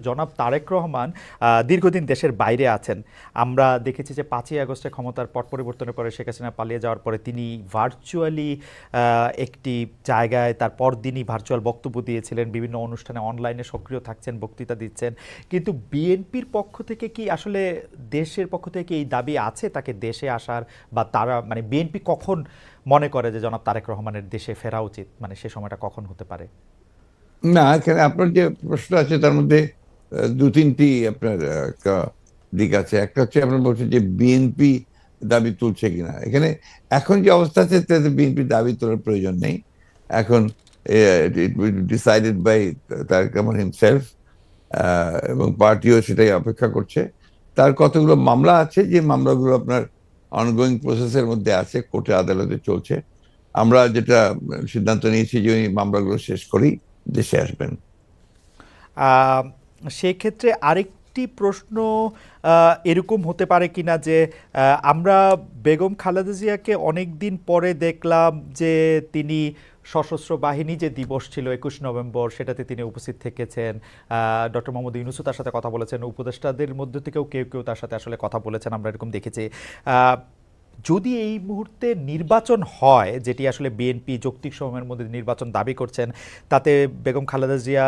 জনাব তারেক রহমান দীর্ঘদিন দেশের বাইরে আছেন। আমরা দেখেছি যে 5ই আগস্টে ক্ষমতার পট পরিবর্তনের পরে শেখ হাসিনা পালিয়ে যাওয়ার পরে তিনি ভার্চুয়ালি একটি জায়গায় তার পরদিনই ভার্চুয়াল বক্তব্য দিয়েছিলেন, বিভিন্ন অনুষ্ঠানে অনলাইনে সক্রিয় থাকছেন, বক্তৃতা দিচ্ছেন। কিন্তু বিএনপির পক্ষ থেকে কি আসলে দেশের পক্ষ থেকে এই দাবি আছে তাকে দেশে আসার, বা তারা মানে বিএনপি কখন মনে করে যে জনাব তারেক রহমানের দেশে ফেরা উচিত, মানে সে সময়টা কখন হতে পারে? না, এখানে আপনার যে প্রশ্ন আছে তার মধ্যে দু তিনটি আপনার দিক আছে। একটা হচ্ছে আপনার বলছেন যে বিএনপি দাবি তুলছে কিনা। এখানে এখন যে অবস্থা আছে তাতে বিএনপি দাবি তোলার প্রয়োজন নেই। এখন it will decided by Tarique Rahman himself, এবং পার্টিও সেটাই অপেক্ষা করছে। তার কতগুলো মামলা আছে, যে মামলাগুলো আপনার অনগোয়িং প্রসেসের মধ্যে আছে, কোর্টে আদালতে চলছে। আমরা যেটা সিদ্ধান্ত নিয়েছি যে ওই মামলাগুলো শেষ করেই দেশে আসবেন। আহ, সেক্ষেত্রে আরেকটি প্রশ্ন এরকম হতে পারে কিনা যে আমরা বেগম খালেদা জিয়াকে অনেক দিন পরে দেখলাম যে তিনি সশস্ত্র বাহিনী যে দিবস ছিল 21 নভেম্বর, সেটাতে তিনি উপস্থিত থেকেছেন। ডক্টর মোহাম্মদ ইউনূসও তার সাথে কথা বলেছেন, উপদেষ্টাদের মধ্যে থেকেও কেউ কেউ তার সাথে আসলে কথা বলেছেন, আমরা এরকম দেখেছি। আহ, যদি এই মুহূর্তে নির্বাচন হয়, যেটি আসলে বিএনপি যৌক্তিক সময়ের মধ্যে নির্বাচন দাবি করছেন, তাতে বেগম খালেদা জিয়া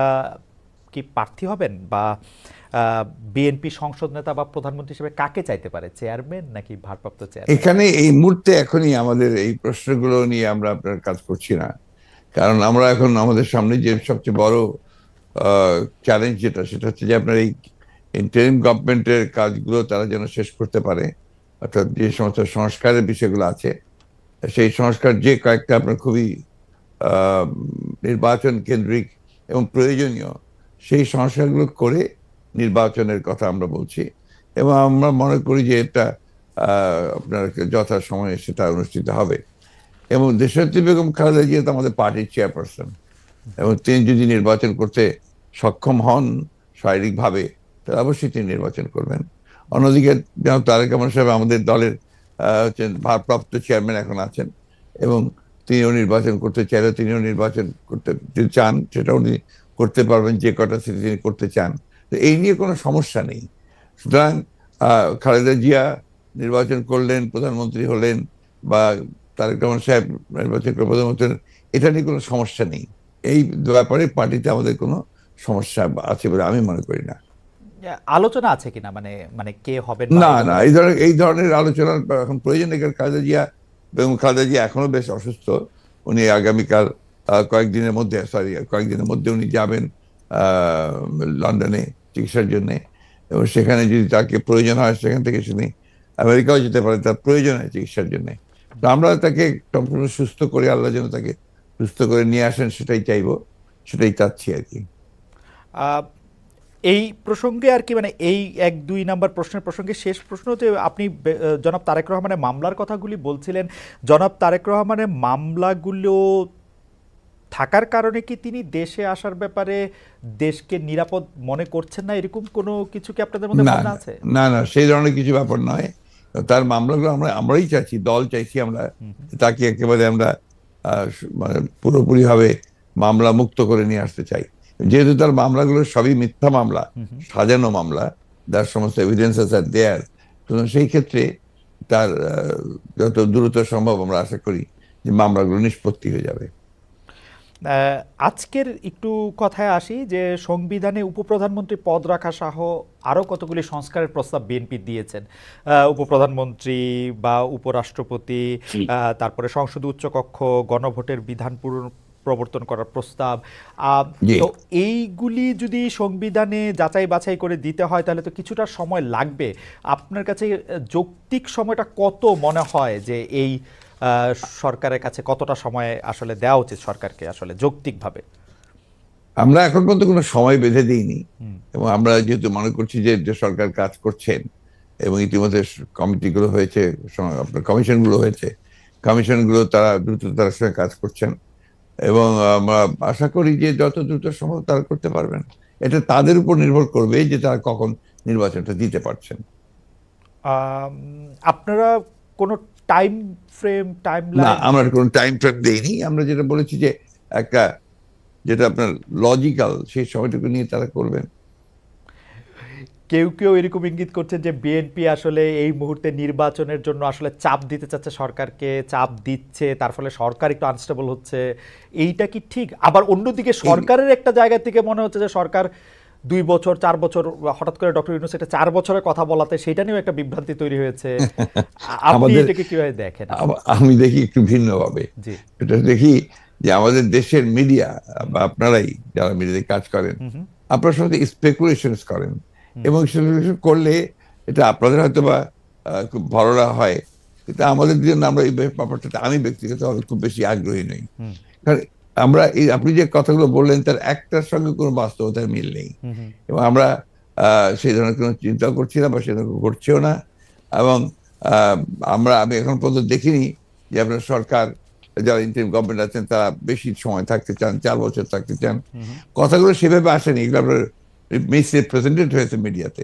কি প্রার্থী হবেন, বা বিএনপি সংসদ নেতা বা প্রধানমন্ত্রী হিসেবে কাকে চাইতে পারে, চেয়ারম্যান নাকি ভারপ্রাপ্ত চেয়ারম্যান? এখানে এই মুহূর্তে এখনই আমাদের এই প্রশ্নগুলো নিয়ে আমরা আপনার কাজ করছি না। কারণ আমরা এখন আমাদের সামনে যে সবচেয়ে বড় চ্যালেঞ্জ সেটা হচ্ছে যে আপনার এই ইন্টারিম গভর্নমেন্টের কাজগুলো তারা যেন শেষ করতে পারে। অর্থাৎ যে সমস্ত সংস্কারের বিষয়গুলো আছে, সেই সংস্কার যে কয়েকটা আপনার খুবই আহ, নির্বাচন কেন্দ্রিক এবং প্রয়োজনীয়, সেই সংস্কারগুলো করে নির্বাচনের কথা আমরা বলছি। এবং আমরা মনে করি যে এটা আপনার যথা সময়ে সেটা অনুষ্ঠিত হবে। এবং দেশনেত্রী বেগম খালেদা জিয়া তো আমাদের পার্টির চেয়ারপারসন, এবং তিনি যদি নির্বাচন করতে সক্ষম হন শারীরিকভাবে, তাহলে অবশ্যই তিনি নির্বাচন করবেন। অন্যদিকে যেমন তারেক রহমান সাহেব আমাদের দলের হচ্ছেন ভারপ্রাপ্ত চেয়ারম্যান এখন আছেন, এবং তিনিও নির্বাচন করতে চাইলে তিনিও নির্বাচন করতে যদি চান সেটাও উনি করতে পারবেন, যে কটা সিটি তিনি করতে চান। তো এই নিয়ে কোনো সমস্যা নেই। সুতরাং খালেদা জিয়া নির্বাচন করলেন, প্রধানমন্ত্রী হলেন, বা তারেক রহমান সাহেব নির্বাচন করে প্রধানমন্ত্রী হলেন, এটা নিয়ে কোনো সমস্যা নেই। এই ব্যাপারে পার্টিতে আমাদের কোনো সমস্যা আছে বলে আমি মনে করি না। আলোচনা আছে কিনা, মানে মানে কে হবেন বা না, এই না, ব্যাপারে? এই ধরনের আলোচনার এখন প্রয়োজন নেই। কারণ খালেদা জিয়া এখনো বেশ অসুস্থ। উনি আগামীকাল কয়েকদিনের মধ্যে উনি যাবেন আহ, লন্ডনে চিকিৎসার জন্য। এবং সেখানে যদি তাকে প্রয়োজন হয় সেখান থেকে তিনি আমেরিকাও যেতে পারে, তার প্রয়োজন হয় চিকিৎসার জন্য। তো আমরা তাকে সম্পূর্ণ সুস্থ করে, আল্লাহ যেন তাকে সুস্থ করে নিয়ে আসেন সেটাই চাইবো, সেটাই চাচ্ছি আর কি। আহ, এই প্রসঙ্গে আর কি, মানে এই 1-2 নাম্বার প্রশ্নের প্রসঙ্গে শেষ প্রশ্ন, যে আপনি জনাব তারেক রহমানের মামলার কথাগুলি বলছিলেন, জনাব তারেক রহমানের মামলাগুলো থাকার কারণে কি তিনি দেশে আসার ব্যাপারে দেশকে নিরাপদ মনে করছেন না, এরকম কোনো কিছু কি আপনাদের মধ্যে না, ভাবনা না, আছে? না, না, সেই ধরনের কিছু ব্যাপার নয়। তার মামলাগুলো আমরাই চাইছি, দল চাইছি আমরা, তাকে একেবারে আমরা মানে পুরোপুরি ভাবে মামলা মুক্ত করে নিয়ে আসতে চাই। যেহেতু তার মামলাগুলো সবই মিথ্যা মামলা, সাজানো মামলা, যার সমস্ত এভিডেন্সেস আর দেয়ার। সুতরাং সেই ক্ষেত্রে তার যত দ্রুত সম্ভব আমরা আশা করি যে মামলাগুলো নিষ্পত্তি হয়ে যাবে। আজকের একটু কথায় আসি, যে সংবিধানে উপপ্রধানমন্ত্রী পদ রাখা সহ আরও কতগুলি সংস্কারের প্রস্তাব বিএনপি দিয়েছেন। উপপ্রধানমন্ত্রী বা উপরাষ্ট্রপতি, তারপরে সংসদ উচ্চকক্ষ, গণভোটের বিধান প্রবর্তন করার প্রস্তাব। জি। তো এইগুলি যদি সংবিধানে যাচাই বাছাই করে দিতে হয় তাহলে তো কিছুটা সময় লাগবে। আপনার কাছে যৌক্তিক সময়টা কত মনে হয়, যে এই সরকারের কাছে কতটা সময় আসলে দেওয়া উচিত সরকারকে আসলে যৌক্তিকভাবে? আমরা এখন পর্যন্ত কোনো সময় বেঁধে দিইনি। এবং আমরা যেহেতু মনে করছি যে যে সরকার কাজ করছেন, এবং ইতিমধ্যে কমিটিগুলো হয়েছে, আপনার কমিশনগুলো হয়েছে, কমিশনগুলো তারা দ্রুততার সঙ্গে কাজ করছেন। এবং আমরা আশা করি যে যত দ্রুত সম্ভব তারা করতে পারবেন। এটা তাদের উপর নির্ভর করবে যে তারা কখন নির্বাচনটা দিতে পারছেন। আম, আপনারা কোনো টাইম ফ্রেম, টাইম না, লাইন? আমরা কোনো টাইম ফ্রেম দেইনি। আমরা যেটা বলেছি যে একটা, যেটা আপনার লজিক্যাল, সেই সময়টুকু নিয়ে তারা করবেন। কেউ কেউ এরকম ইঙ্গিত করছেন যে বিএনপি আসলে এই মুহূর্তে নির্বাচনের জন্য আসলে চাপ দিতে চাচ্ছে সরকারকে, চাপ দিচ্ছে, তার ফলে সরকার একটু আনস্টেবল হচ্ছে। এইটা কি ঠিক? আবার অন্যদিকে সরকারের একটা জায়গা থেকে মনে হচ্ছে যে সরকার 2 বছর 4 বছর, হঠাৎ করে ডক্টর ইউনূস একটা 4 বছরের কথা বলাতে সেটা নিয়েও একটা বিভ্রান্তি তৈরি হয়েছে। আপনি আমাদের এটাকে কিভাবে দেখেন? আমি দেখি একটু ভিন্নভাবে। জি। এটা দেখি যে আমাদের দেশের মিডিয়া বা আপনারাই যারা মিডিয়াতে কাজ করেন, আপনারা সাথে স্পেকুলেশন করেন, এবং স্পেকুলেশন করলে এটা আপনাদের হয়তো বা খুব ভালোরা হয়, কিন্তু আমাদের জন্য আমরা এই ব্যাপারটাতে আমি ব্যক্তিগতভাবে খুব বেশি আগ্রহী নই। কারণ আমরা এই আপনি যে কথাগুলো বললেন তার একটার সঙ্গে কোনো বাস্তবতার মিল নেই, এবং আমরা সেই ধরনের কোনো চিন্তা করছি না বা সে ধরনের ঘটছেও না। এবং আমি এখন পর্যন্ত দেখিনি যে আপনার সরকার, যারা ইন্টারিম গভর্নমেন্ট আছেন তারা বেশি সময় থাকতে চান, 4 বছর থাকতে চান। কথাগুলো সেভাবে আসেনি, এগুলো আপনার মিসরিপ্রেজেন্টেড হয়েছে মিডিয়াতে।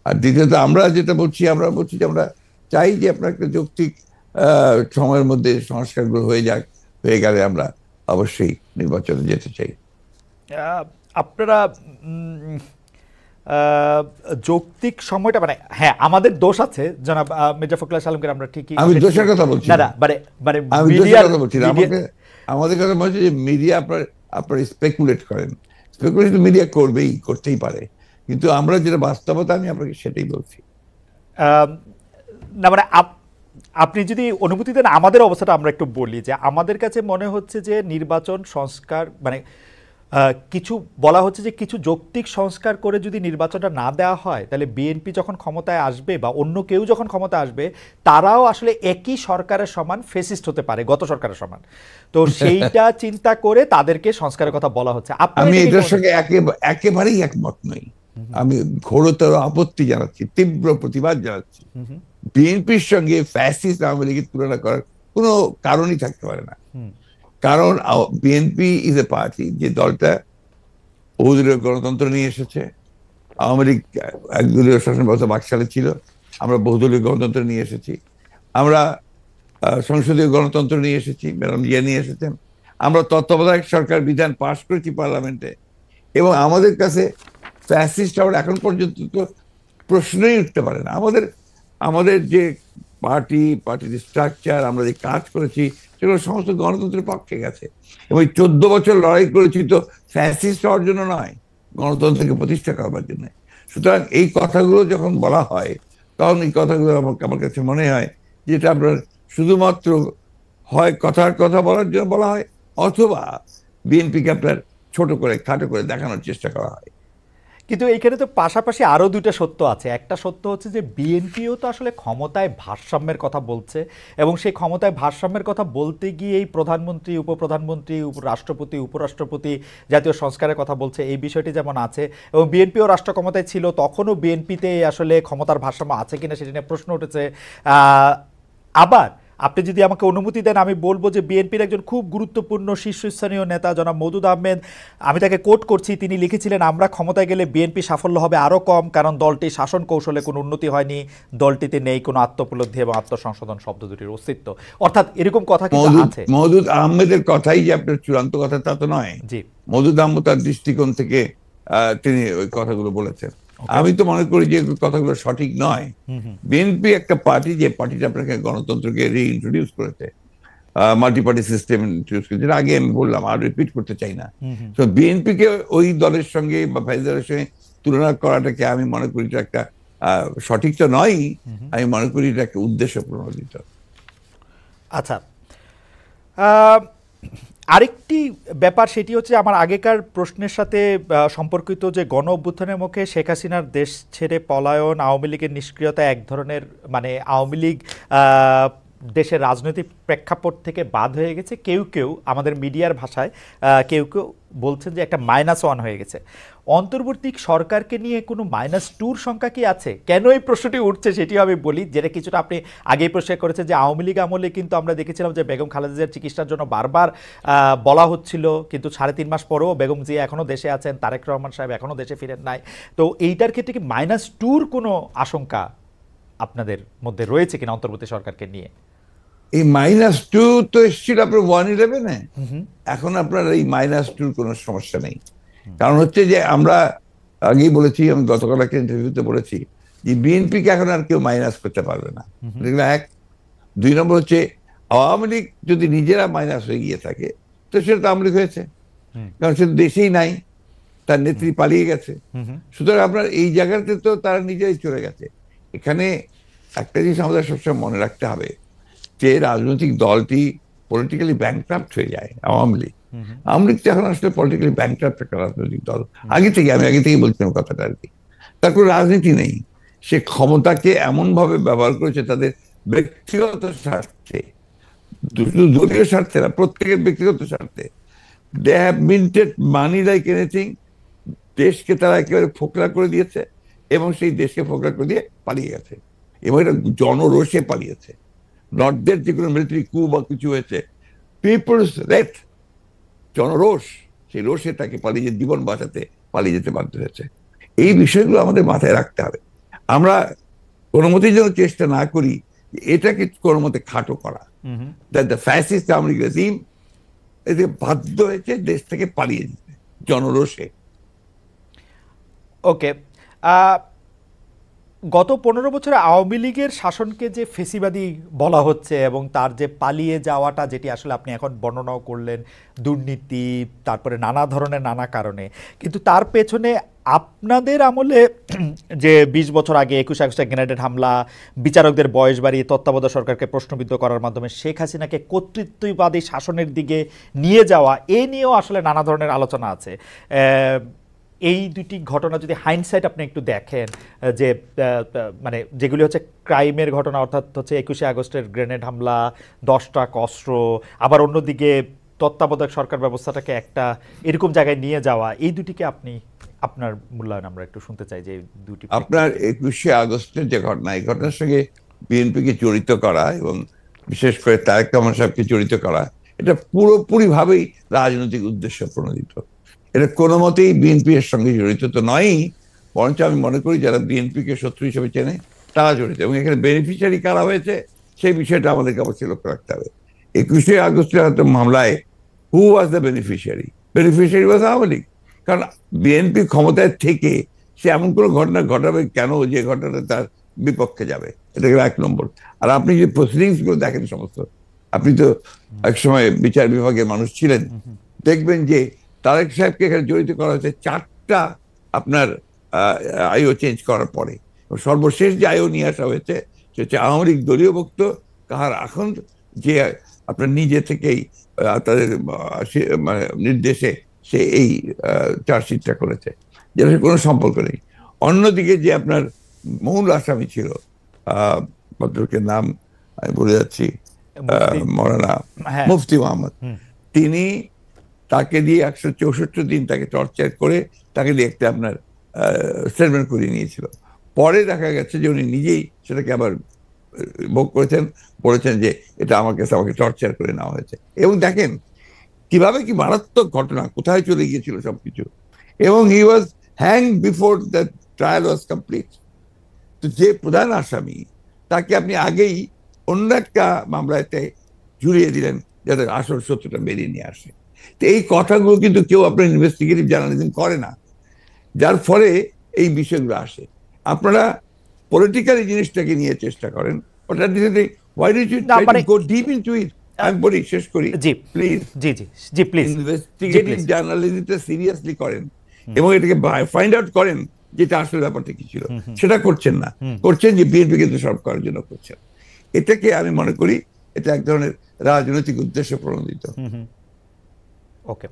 আর দ্বিতীয়ত আমরা যেটা বলছি, আমরা বলছি যে আমরা চাই যে আপনার একটা যৌক্তিক সময়ের মধ্যে সংস্কারগুলো হয়ে গেলে আমরা অবশ্যই নির্বাচনে যেতে চাই। আপনারা যৌক্তিক সময়টা, মানে হ্যাঁ আমাদের দোষ আছে জনাব মির্জা ফখরুল ইসলাম আলমগীর, আমরা ঠিকই, আমি দোষের কথা বলছি না, মানে মানে আমি মিডিয়ার কথা বলছি না, আমাদের কথা বলছি যে মিডিয়া আপনার স্পেকুলেট করেন, স্পেকুলেশন মিডিয়া করতেই পারে, কিন্তু আমরা যেটা বাস্তবতা আমি আপনাকে সেটাই বলছি। না মানে আপনি যদি অনুমতি দেন আমাদের অবস্থাটা আমরা একটু বলি, যে আমাদের কাছে মনে হচ্ছে যে নির্বাচন সংস্কার মানে কিছু বলা হচ্ছে যে কিছু যৌক্তিক সংস্কার করে যদি নির্বাচনটা না দেওয়া হয় তাহলে বিএনপি যখন ক্ষমতায় আসবে বা অন্য কেউ যখন ক্ষমতায় আসবে তারাও আসলে একই সরকারের সমান ফেসিস্ট হতে পারে, গত সরকারের সমান। তো সেইটা চিন্তা করে তাদেরকে সংস্কারের কথা বলা হচ্ছে। আমি এটার সঙ্গে একেবারেই একমত নই। আমি ঘোরতর আপত্তি জানাচ্ছি, তীব্র প্রতিবাদ জানাচ্ছি। বিএনপির সঙ্গে ফ্যাসিস্ট আওয়ামী লীগের তুলনা করার কোনো কারণই থাকতে পারে না। কারণ বিএনপি ইজ এ পার্টি, যে দলটা বহুদলীয় গণতন্ত্র নিয়ে এসেছে। আওয়ামী লীগ একদলীয় শাসন ব্যবস্থা 22 সালে ছিল, আমরা বহুদলীয় গণতন্ত্র নিয়ে এসেছি। আমরা সংসদীয় গণতন্ত্র নিয়ে এসেছি, ম্যাডাম জিয়া নিয়ে এসেছেন। আমরা তত্ত্বাবধায়ক সরকার বিধান পাশ করেছি পার্লামেন্টে, এবং আমাদের কাছে ফ্যাসিস্ট আবার এখন পর্যন্ত তো প্রশ্নই উঠতে পারে না। আমাদের যে পার্টির স্ট্রাকচার, আমরা যে কাজ করেছি সেগুলো সমস্ত গণতন্ত্রের পক্ষে গেছে, এবং 14 বছর লড়াই করেছি তো ফ্যাসিস্ট হওয়ার জন্য নয়, গণতন্ত্রকে প্রতিষ্ঠা করবার জন্য। সুতরাং এই কথাগুলো যখন বলা হয় তখন এই কথাগুলো আমার কাছে মনে হয় যেটা আপনার শুধুমাত্র হয় কথার কথা বলার জন্য বলা হয়, অথবা বিএনপিকে আপনার ছোট করে খাটো করে দেখানোর চেষ্টা করা হয়। কিন্তু এইখানে তো পাশাপাশি আরো দুইটা সত্য আছে। একটা সত্য হচ্ছে যে বিএনপিও তো আসলে ক্ষমতায় ভারসাম্যের কথা বলছে, এবং সেই ক্ষমতায় ভারসাম্যের কথা বলতে গিয়ে এই প্রধানমন্ত্রী, উপপ্রধানমন্ত্রী, রাষ্ট্রপতি, উপরাষ্ট্রপতি জাতীয় সংস্কারের কথা বলছে, এই বিষয়টি যেমন আছে। এবং বিএনপিও রাষ্ট্র ক্ষমতায় ছিল, তখনও বিএনপিতে আসলে ক্ষমতার ভারসাম্য আছে কিনা সেটা নিয়ে প্রশ্ন উঠেছে। আবার আপনি যদি আমাকে অনুমতি দেন আমি বলবো যে বিএনপির একজন খুব গুরুত্বপূর্ণ শীর্ষস্থানীয় নেতা জনাব মওদুদ আহমেদ, আমি তাকে কোট করছি, তিনি লিখেছিলেন, আমরা ক্ষমতায় গেলে বিএনপি সাফল্য হবে আরও কম, কারণ দলটি শাসন কৌশলে কোনো উন্নতি হয়নি, দলটিতে নেই কোনো আত্মোপলব্ধি এবং আত্মসংশোধন শব্দ দুটির অস্তিত্ব। অর্থাৎ এরকম কথা কিন্তু আছে। মওদুদ আহমেদের কথাই যে আপনার চূড়ান্ত কথা তা তো নয়। জি, মওদুদ আহমেদ তার দৃষ্টিকোণ থেকে তিনি ওই কথাগুলো বলেছেন। আমি তো মনে করি যে কথাগুলো সঠিক নয়। বিএনপি একটা পার্টি, যে পার্টিটা আপনাকে গণতন্ত্রকে রিইন্ট্রোডিউস করেছে, মাল্টি পার্টি সিস্টেম ইন্ট্রোডিউস করেছে, যেটা আগে আমি বললাম, আর রিপিট করতে চাই না। তো বিএনপিকে ওই দলের সঙ্গে বা দলের সঙ্গে তুলনা করাটাকে আমি মনে করি এটা একটা সঠিক তো নয়। আমি মনে করি এটা একটা উদ্দেশ্য প্রণোদিত। আচ্ছা, আরেকটি ব্যাপার, সেটি হচ্ছে আমার আগেকার প্রশ্নের সাথে সম্পর্কিত, যে গণ অভ্যুত্থানের মুখে শেখ হাসিনার দেশ ছেড়ে পলায়ন, আওয়ামী লীগের নিষ্ক্রিয়তা এক ধরনের, মানে আওয়ামী লীগ দেশের রাজনৈতিক প্রেক্ষাপট থেকে বাদ হয়ে গেছে। কেউ কেউ আমাদের মিডিয়ার ভাষায় কেউ কেউ বলছেন যে একটা -1 হয়ে গেছে। অন্তর্বর্তী সরকারকে নিয়ে কোনো -2 সংখ্যা কি আছে? কেন এই প্রশ্নটি উঠছে সেটিও আমি বলি, যেটা কিছুটা আপনি আগেই প্রশ্ন করেছেন, যে আওয়ামী লীগ আমলে কিন্তু আমরা দেখেছিলাম যে বেগম খালেদা জিয়ার চিকিৎসার জন্য বারবার বলা হচ্ছিল, কিন্তু 3.5 মাস পরেও বেগম জিয়া এখনও দেশে আছেন, তারেক রহমান সাহেব এখনও দেশে ফিরেন নাই। তো এইটার ক্ষেত্রে কি -2 কোনো আশঙ্কা আপনাদের মধ্যে রয়েছে কিনা অন্তর্বর্তী সরকারকে নিয়ে? এই -2 তো এসেছিল আপনার 1/11-এ। এখন আপনার এই -2 কোনো সমস্যা নেই। কারণ হচ্ছে যে আমরা আগেই বলেছি, আমি গতকাল একটা ইন্টারভিউতে বলেছি যে বিএনপিকে এখন আর কেউ মাইনাস করতে পারবে না। এগুলো এক। দুই নম্বর হচ্ছে, আওয়ামী লীগ যদি নিজেরা মাইনাস হয়ে গিয়ে থাকে তো সেটা তো আওয়ামী লীগ হয়েছে, কারণ সে তো দেশেই নাই, তার নেত্রী পালিয়ে গেছে। সুতরাং আপনার এই জায়গাতে তো তারা নিজেই চলে গেছে। এখানে একটা জিনিস আমাদের সবসময় মনে রাখতে হবে, যে রাজনৈতিক দলটি পলিটিক্যালি ব্যাংক্রাফ্ট হয়ে যায়। আওয়ামী লীগ তো এখন আসলে পলিটিক্যালি ব্যাংক্রাফ্ট একটা রাজনৈতিক দল। আমি আগে থেকে বলছিলাম কথাটা আর কি। তার কোনো রাজনীতি নেই। সে ক্ষমতাকে এমন ভাবে ব্যবহার করেছে তাদের ব্যক্তিগত স্বার্থে, শুধু দলীয় স্বার্থে না, প্রত্যেকের ব্যক্তিগত স্বার্থে। They have minted money like anything. দেশকে তারা একেবারে ফোকলা করে দিয়েছে, এবং সেই দেশকে ফোকলা করে দিয়ে পালিয়ে গেছে, এবং এটা জনরোষে পালিয়েছে। নর্থদের যে কোনো মিলিটারি কু বা কিছু হয়েছে, পিপলস রেট, জনরোষ, সেই রোষে তাকে পালিয়ে জীবন বাঁচাতে পালিয়ে যেতে বাধ্য হয়েছে। এই বিষয়গুলো আমাদের মাথায় রাখতে হবে। আমরা কোনো মতেই যেন চেষ্টা না করি এটাকে কোনো মতে খাটো করা। দ্য ফ্যাসিস্ট আওয়ামী রেজিম এতে বাধ্য হয়েছে দেশ থেকে পালিয়ে যেতে জনরোষে। ওকে, গত 15 বছরে আওয়ামী লীগের শাসনকে যে ফেসিবাদী বলা হচ্ছে এবং তার যে পালিয়ে যাওয়াটা, যেটি আসলে আপনি এখন বর্ণনাও করলেন, দুর্নীতি, তারপরে নানা ধরনের নানা কারণে, কিন্তু তার পেছনে আপনাদের আমলে যে 20 বছর আগে 21 আগস্টে গ্রেনেড হামলা, বিচারকদের বয়স বাড়িয়ে তত্ত্বাবধায়ক সরকারকে প্রশ্নবিদ্ধ করার মাধ্যমে শেখ হাসিনাকে কর্তৃত্ববাদী শাসনের দিকে নিয়ে যাওয়া, এ নিয়েও আসলে নানা ধরনের আলোচনা আছে। এই দুটি ঘটনা যদি হাইন্ডসাইট আপনি একটু দেখেন, যে মানে যেগুলি হচ্ছে ক্রাইমের ঘটনা, অর্থাৎ হচ্ছে 21 আগস্টের গ্রেনেড হামলা, 10 ট্রাক অস্ত্র, আবার অন্যদিকে তত্ত্বাবধায়ক সরকার ব্যবস্থাটাকে একটা এরকম জায়গায় নিয়ে যাওয়া, এই দুটিকে আপনি আপনার মূল্যায়ন আমরা একটু শুনতে চাই। যে দুটি আপনার 21শে আগস্টের যে ঘটনা, এই ঘটনার সঙ্গে বিএনপিকে জড়িত করা এবং বিশেষ করে তারেক রহমান সাহেবকে জড়িত করা, এটা পুরোপুরি ভাবেই রাজনৈতিক উদ্দেশ্য প্রণোদিত। এটা কোনো মতেই বিএনপি এর সঙ্গে জড়িত তো নয়ই, বরঞ্চ আমি মনে করি যারা বিএনপিকে শত্রু হিসেবে চেনে তারা জড়িত, এবং এখানে বেনিফিশিয়ারি কারা হয়েছে সেই বিষয়টা আমাদেরকে অবশ্যই লক্ষ্য রাখতে হবে। 21শে আগস্টের হয়তো মামলায় who was the beneficiary? Beneficiary was Awami League. কারণ বিএনপি ক্ষমতায় থেকে সে এমন কোনো ঘটনা ঘটাবে কেন যে ঘটনাটা তার বিপক্ষে যাবে? এটা গেল 1 নম্বর। আর আপনি যে প্রসিডিংস গুলো দেখেন সমস্ত, আপনি তো একসময় বিচার বিভাগের মানুষ ছিলেন, দেখবেন যে তারেক সাহেবকে এখানে জড়িত করা হয়েছে 4টা আপনার আইও চেঞ্জ করার পরে। সর্বশেষ যে আইও নিয়ে আসা হয়েছে সে হচ্ছে আওয়ামী লীগ দলীয় ভুক্ত কাহার এখন, যে আপনার নিজে থেকেই তাদের মানে নির্দেশে সে এই চার্জশিটটা করেছে, যেটা কোনো সম্পর্ক নেই। অন্যদিকে যে আপনার মূল আসামি ছিল, ভদ্রলোকের নাম আমি ভুলে যাচ্ছি, মৌলানা মুফতি মোহাম্মদ, তিনি, তাকে দিয়ে 164 দিন তাকে টর্চার করে তাকে দিয়ে একটা আপনার স্টেটমেন্ট করিয়ে নিয়েছিল। পরে দেখা গেছে যে উনি নিজেই সেটাকে আবার ভোগ করেছেন, বলেছেন যে এটা আমার কাছে আমাকে টর্চার করে নেওয়া হয়েছে। এবং দেখেন কিভাবে কি মারাত্মক ঘটনা, কোথায় চলে গিয়েছিল সবকিছু। এবং he was hang before the trial was complete. তো যে প্রধান আসামি তাকে আপনি আগেই অন্য একটা মামলাতে জুড়িয়ে দিলেন যাতে আসল সত্যটা বেরিয়ে নিয়ে আসে। তো এই কথাগুলো কিন্তু কেউ আপনার ইনভেস্টিগেটিভ জার্নালিজম করে না, যার ফলে এই বিষয়গুলো আসে। আপনারা পলিটিক্যালি জিনিসটাকে নিয়ে চেষ্টা করেন, ওটা why did you try to go deep into it? আমি বলি, শেষ করি প্লিজ। জি জি জি প্লিজ, ইনভেস্টিগেটিভ জার্নালিজমটা সিরিয়াসলি করেন এবং এটাকে ফাইন্ড আউট করেন যেটা আসলে ব্যাপারটা কি ছিল। সেটা করছেন না, করছেন যে বিএনপি কিন্তু সব করার জন্য করছেন। এটাকে আমি মনে করি এটা এক ধরনের রাজনৈতিক উদ্দেশ্য প্রণোদিত। ওকে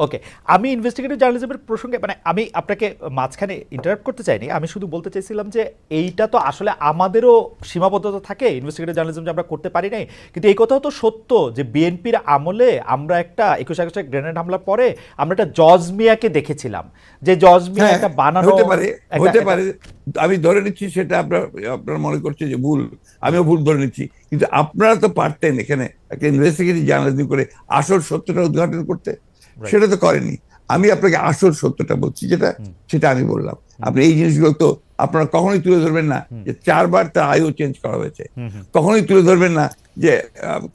ওকে, আমি ইনভেস্টিগেটিভ জার্নালিজমের প্রসঙ্গে মানে আমি আপনাকে মাঝখানে ইন্টারাপ্ট করতে চাইনি, আমি শুধু বলতে চাইছিলাম যে এইটা তো আসলে আমাদেরও সীমাবদ্ধতা থাকে ইনভেস্টিগেটিভ জার্নালিজম যে আমরা করতে পারি নাই, কিন্তু এই কথাও তো সত্য যে বিএনপির আমলে আমরা একটা 21 আগস্টের গ্রেনেড হামলার পরে আমরা একটা জজ মিয়াকে দেখেছিলাম, যে জজ মিয়া একটা বানানো হতে পারে। আমি ধরে নিচ্ছি সেটা আপনার মনে করছে যে ভুল, আমিও ভুল ধরে নিচ্ছি, কিন্তু আপনারা তো পারতেন এখানে একটা ইনভেস্টিগেটিভ জার্নালিজম করে আসল সত্যটা উদ্ঘাটন করতে, সেটা তো করেনি। আমি আপনাকে আসল সত্যটা বলছি যেটা, সেটা আমি বললাম। আপনি এই জিনিসগুলো তো আপনারা কখনোই তুলে ধরবেন না যে 4বার তার আইও চেঞ্জ করা হয়েছে, কখনোই তুলে ধরবেন না যে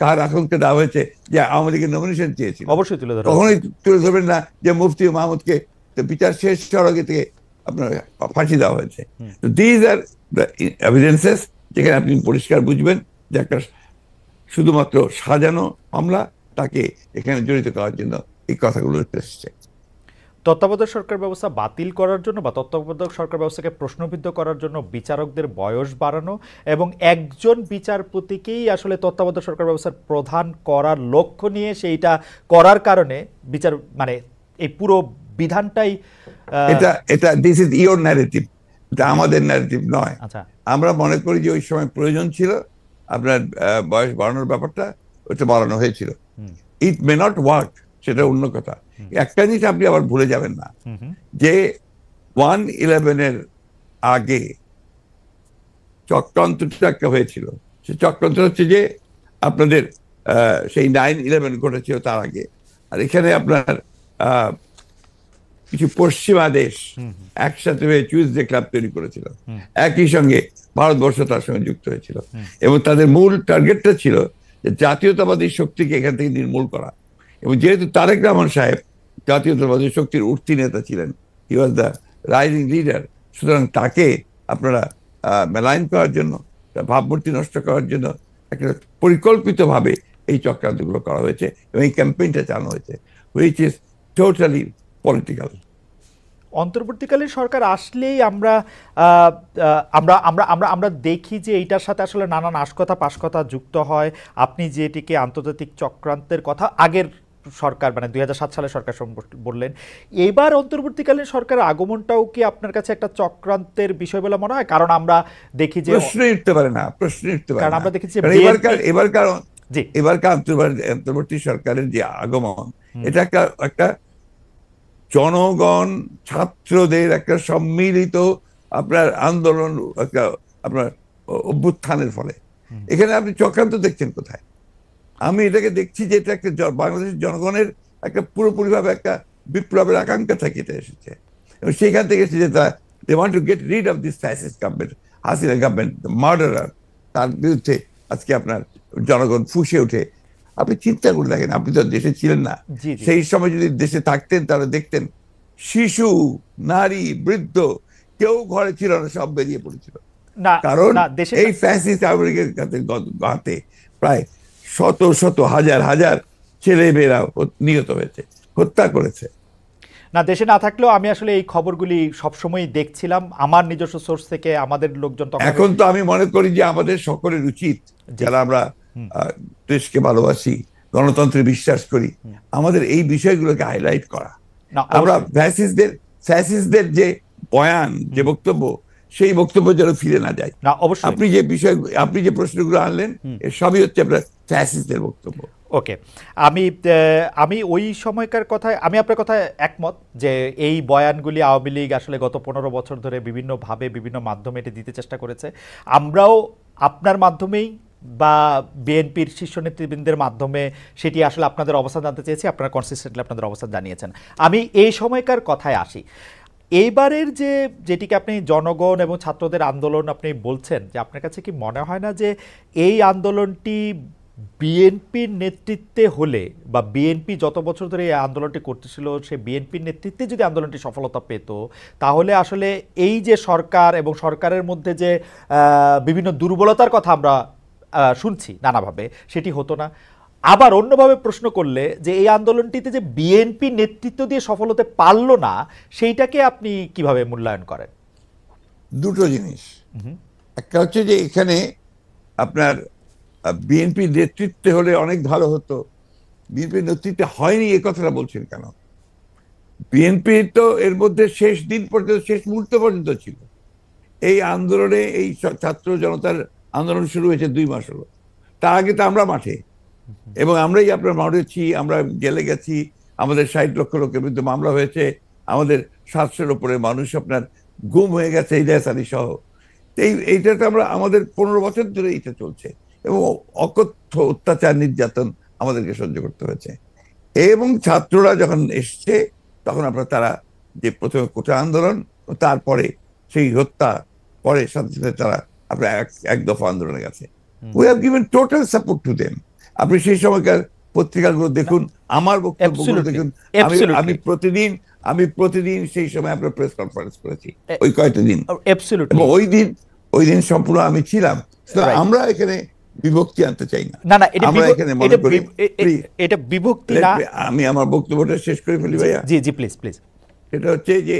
কার আকাঙ্ক্ষা দেওয়া হয়েছে যে আওয়ামী লীগের নমিনেশন চেয়েছিল, অবশ্যই তুলে ধরবেন, কখনোই তুলে ধরবেন না যে মুফতি মাহমুদকে বিচার শেষ হওয়ার আগে থেকে আপনার ফাঁসি দেওয়া হয়েছে। তো দিজ আর দ্য এভিডেন্সেস, যেখানে আপনি পরিষ্কার বুঝবেন যে একটা শুধুমাত্র সাজানো মামলা, তাকে এখানে জড়িত করার জন্য এই কথাগুলো এসেছে। তত্ত্বাবধায়ক সরকার ব্যবস্থা বাতিল করার জন্য বা তত্ত্বাবধায়ক সরকার ব্যবস্থাকে প্রশ্নবিদ্ধ করার জন্য বিচারকদের বয়স বাড়ানো এবং একজন বিচারপতিকেই আসলে তত্ত্বাবধায়ক সরকার ব্যবস্থার প্রধান করার লক্ষ্য নিয়ে সেইটা করার কারণে বিচার মানে এই পুরো বিধানটাই এটা এটা দিস ইজ ইওর ন্যারেটিভ, এটা আমাদের ন্যারেটিভ নয়। আচ্ছা, আমরা মনে করি যে ওই সময় প্রয়োজন ছিল আপনার বয়স বাড়ানোর ব্যাপারটা, ওইটা বাড়ানো হয়েছিল। ইট মে নট ওয়ার্ক, সেটা অন্য কথা। একটা জিনিস আপনি আবার ভুলে যাবেন না, যে 1/11 আগে চক্রান্তটা একটা হয়েছিল। সে চক্রান্ত হচ্ছে যে আপনাদের সেই 9/11 ঘটেছিল তার আগে, আর এখানে আপনার কিছু পশ্চিমা দেশ একসাথে হয়ে চুইজডে ক্লাব তৈরি করেছিল, একই সঙ্গে ভারতবর্ষ তার সঙ্গে যুক্ত হয়েছিল, এবং তাদের মূল টার্গেটটা ছিল যে জাতীয়তাবাদী শক্তিকে এখান থেকে নির্মূল করা। এবং যেহেতু তারেক রহমান সাহেব জাতীয়তাবাদী শক্তির উঠতি নেতা ছিলেন, হি ওয়াজ দ্য রাইজিং লিডার, সুতরাং তাকে আপনারা মেলাইন করার জন্য, তার ভাবমূর্তি নষ্ট করার জন্য একটা পরিকল্পিতভাবে এই চক্রান্তগুলো করা হয়েছে এবং এই ক্যাম্পেইনটা চালানো হয়েছে, হুইচ ইজ টোটালি পলিটিক্যাল। অন্তর্বর্তীকালীন সরকার আসলেই আমরা আহ, আহ, আমরা আমরা আমরা আমরা দেখি যে এইটার সাথে আসলে নানান আশকথা পাশকথা যুক্ত হয়। আপনি যেটিকে আন্তর্জাতিক চক্রান্তের কথা আগের সরকার মানে 2007 সালে সরকার বললেন, এবার অন্তর্বর্তীকালীন সরকারের আগমনটাও কি আপনার কাছে একটা চক্রান্তের বিষয় বলে মনে হয়? কারণ আমরা দেখি যে প্রশ্নই উঠতে পারে না, প্রশ্নই উঠতে পারে কারণ না। আমরা দেখি যে এবারকার অন্তর্বর্তী সরকারের যে আগমন, এটা একটা জনগণ ছাত্রদের একটা সম্মিলিত আপনার আন্দোলন, একটা আপনার অভ্যুত্থানের ফলে। এখানে আপনি চক্রান্ত দেখছেন কোথায়? আমি এটাকে দেখছি যে এটা একটা বাংলাদেশের জনগণের একটা পুরোপুরিভাবে একটা বিপ্লবের আকাঙ্ক্ষা থেকে এটা এসেছে, এবং সেখান থেকে এসেছে যে they want to get rid of this fascist government, Hasina government, the murderer. তার বিরুদ্ধে আজকে আপনার জনগণ ফুঁসে ওঠে। আপনি চিন্তা করে দেখেন, আপনি তো দেশে ছিলেন না, সেই সময় যদি দেশে থাকতেন তাহলে দেখতেন শিশু, নারী, বৃদ্ধ কেউ ঘরে ছিল না, সব বেরিয়ে পড়েছিল। কারণ এই ফ্যাসিস্ট আমেরিকার হাতে প্রায় শত শত হাজার হাজার ছেলে মেয়েরা নিহত হয়েছে, হত্যা করেছে। না, দেশে না থাকলেও আমি আসলে এই খবরগুলি সবসময় দেখছিলাম আমার নিজস্ব সোর্স থেকে। আমাদের লোকজন এখন তো আমি মনে করি যে আমাদের সকলের উচিত, যারা আমরা দেশকে ভালোবাসি, গণতন্ত্রে বিশ্বাস করি, আমাদের এই বিষয়গুলোকে হাইলাইট করা। আমরা ফ্যাসিস্টদের যে বয়ান, যে বক্তব্য, সেই বক্তব্য যেন ফিরে না যায়। না, অবশ্যই আপনি যে প্রশ্নগুলো আনলেন, এর সবই হচ্ছে আপনার ফ্যাসিস্টদের বক্তব্য। ওকে, আমি ওই সময়কার কথায় আমি আপনার কথায় একমত যে এই বয়ানগুলি আওয়ামী লীগ আসলে গত 15 বছর ধরে বিভিন্নভাবে বিভিন্ন মাধ্যমে এটি দিতে চেষ্টা করেছে। আমরাও আপনার মাধ্যমেই বা বিএনপির শীর্ষ নেতৃবৃন্দের মাধ্যমে সেটি আসলে আপনাদের অবস্থান জানতে চেয়েছি। আপনারা কনসিস্টেন্টলি আপনাদের অবস্থান জানিয়েছেন। আমি এই সময়কার কথায় আসি। এইবারের যেটিকে আপনি জনগণ এবং ছাত্রদের আন্দোলন আপনি বলছেন, যে আপনার কাছে কি মনে হয় না যে এই আন্দোলনটি বিএনপির নেতৃত্বে হলে বা বিএনপি যত বছর ধরে এই আন্দোলনটি করতেছিল, সে বিএনপির নেতৃত্বে যদি আন্দোলনটি সফলতা পেত, তাহলে আসলে এই যে সরকার এবং সরকারের মধ্যে যে বিভিন্ন দুর্বলতার কথা আমরা শুনছি নানাভাবে, সেটি হতো না? আবার অন্যভাবে প্রশ্ন করলে, যে এই আন্দোলনটিতে যে বিএনপি নেতৃত্ব দিয়ে সফল হতে পারল না, সেইটাকে আপনি কিভাবে মূল্যায়ন করেন? দুটো জিনিস। একটা হচ্ছে যে এখানে আপনার বিএনপি নেতৃত্বে হলে অনেক ভালো হতো, বিএনপি নেতৃত্বে হয়নি এ কথাটা বলছেন কেন? বিএনপি তো এর মধ্যে শেষ দিন পর্যন্ত, শেষ মুহূর্ত পর্যন্ত ছিল এই আন্দোলনে। এই ছাত্র জনতার আন্দোলন শুরু হয়েছে 2 মাস হলো, তার আগে তো আমরা মাঠে, এবং আমরাই আপনার মাঠেছি, আমরা জেলে গেছি, আমাদের 60 লক্ষ লোকের বিরুদ্ধে মামলা হয়েছে, আমাদের 700-এর উপরে মানুষ আপনার গুম হয়ে গেছে, ইলিয়াস আলী সহ। এইটা তো আমরা, আমাদের 15 বছর ধরে এটা চলছে, এবং অকথ্য অত্যাচার নির্যাতন আমাদেরকে সহ্য করতে হয়েছে। এবং ছাত্ররা যখন এসছে, তখন আপনার তারা যে প্রথমে কোটা আন্দোলন, তারপরে সেই হত্যা, পরে সাথে সাথে তারা আপনার এক দফা আন্দোলনে গেছে। We have given total support to them. আপনি সেই সময়কার পত্রিকাগুলো দেখুন, আমার বক্তব্যগুলো দেখুন। আমি প্রতিদিন আমি প্রতিদিন সেই সময় আপনার প্রেস কনফারেন্স করেছি ওই কয়েকটা দিন, অ্যাবসলিউটলি। এবং ওই দিন সম্পূর্ণ আমি ছিলাম। রাইট। আমরা এখানে বিভক্তি আনতে চাই না। না না, এটা আমরা এখানে মনে করি, এটা বিভক্তি না। আমি আমার বক্তব্যটা শেষ করে ফেলি ভাইয়া। জি জি, প্লিজ প্লিজ। সেটা হচ্ছে যে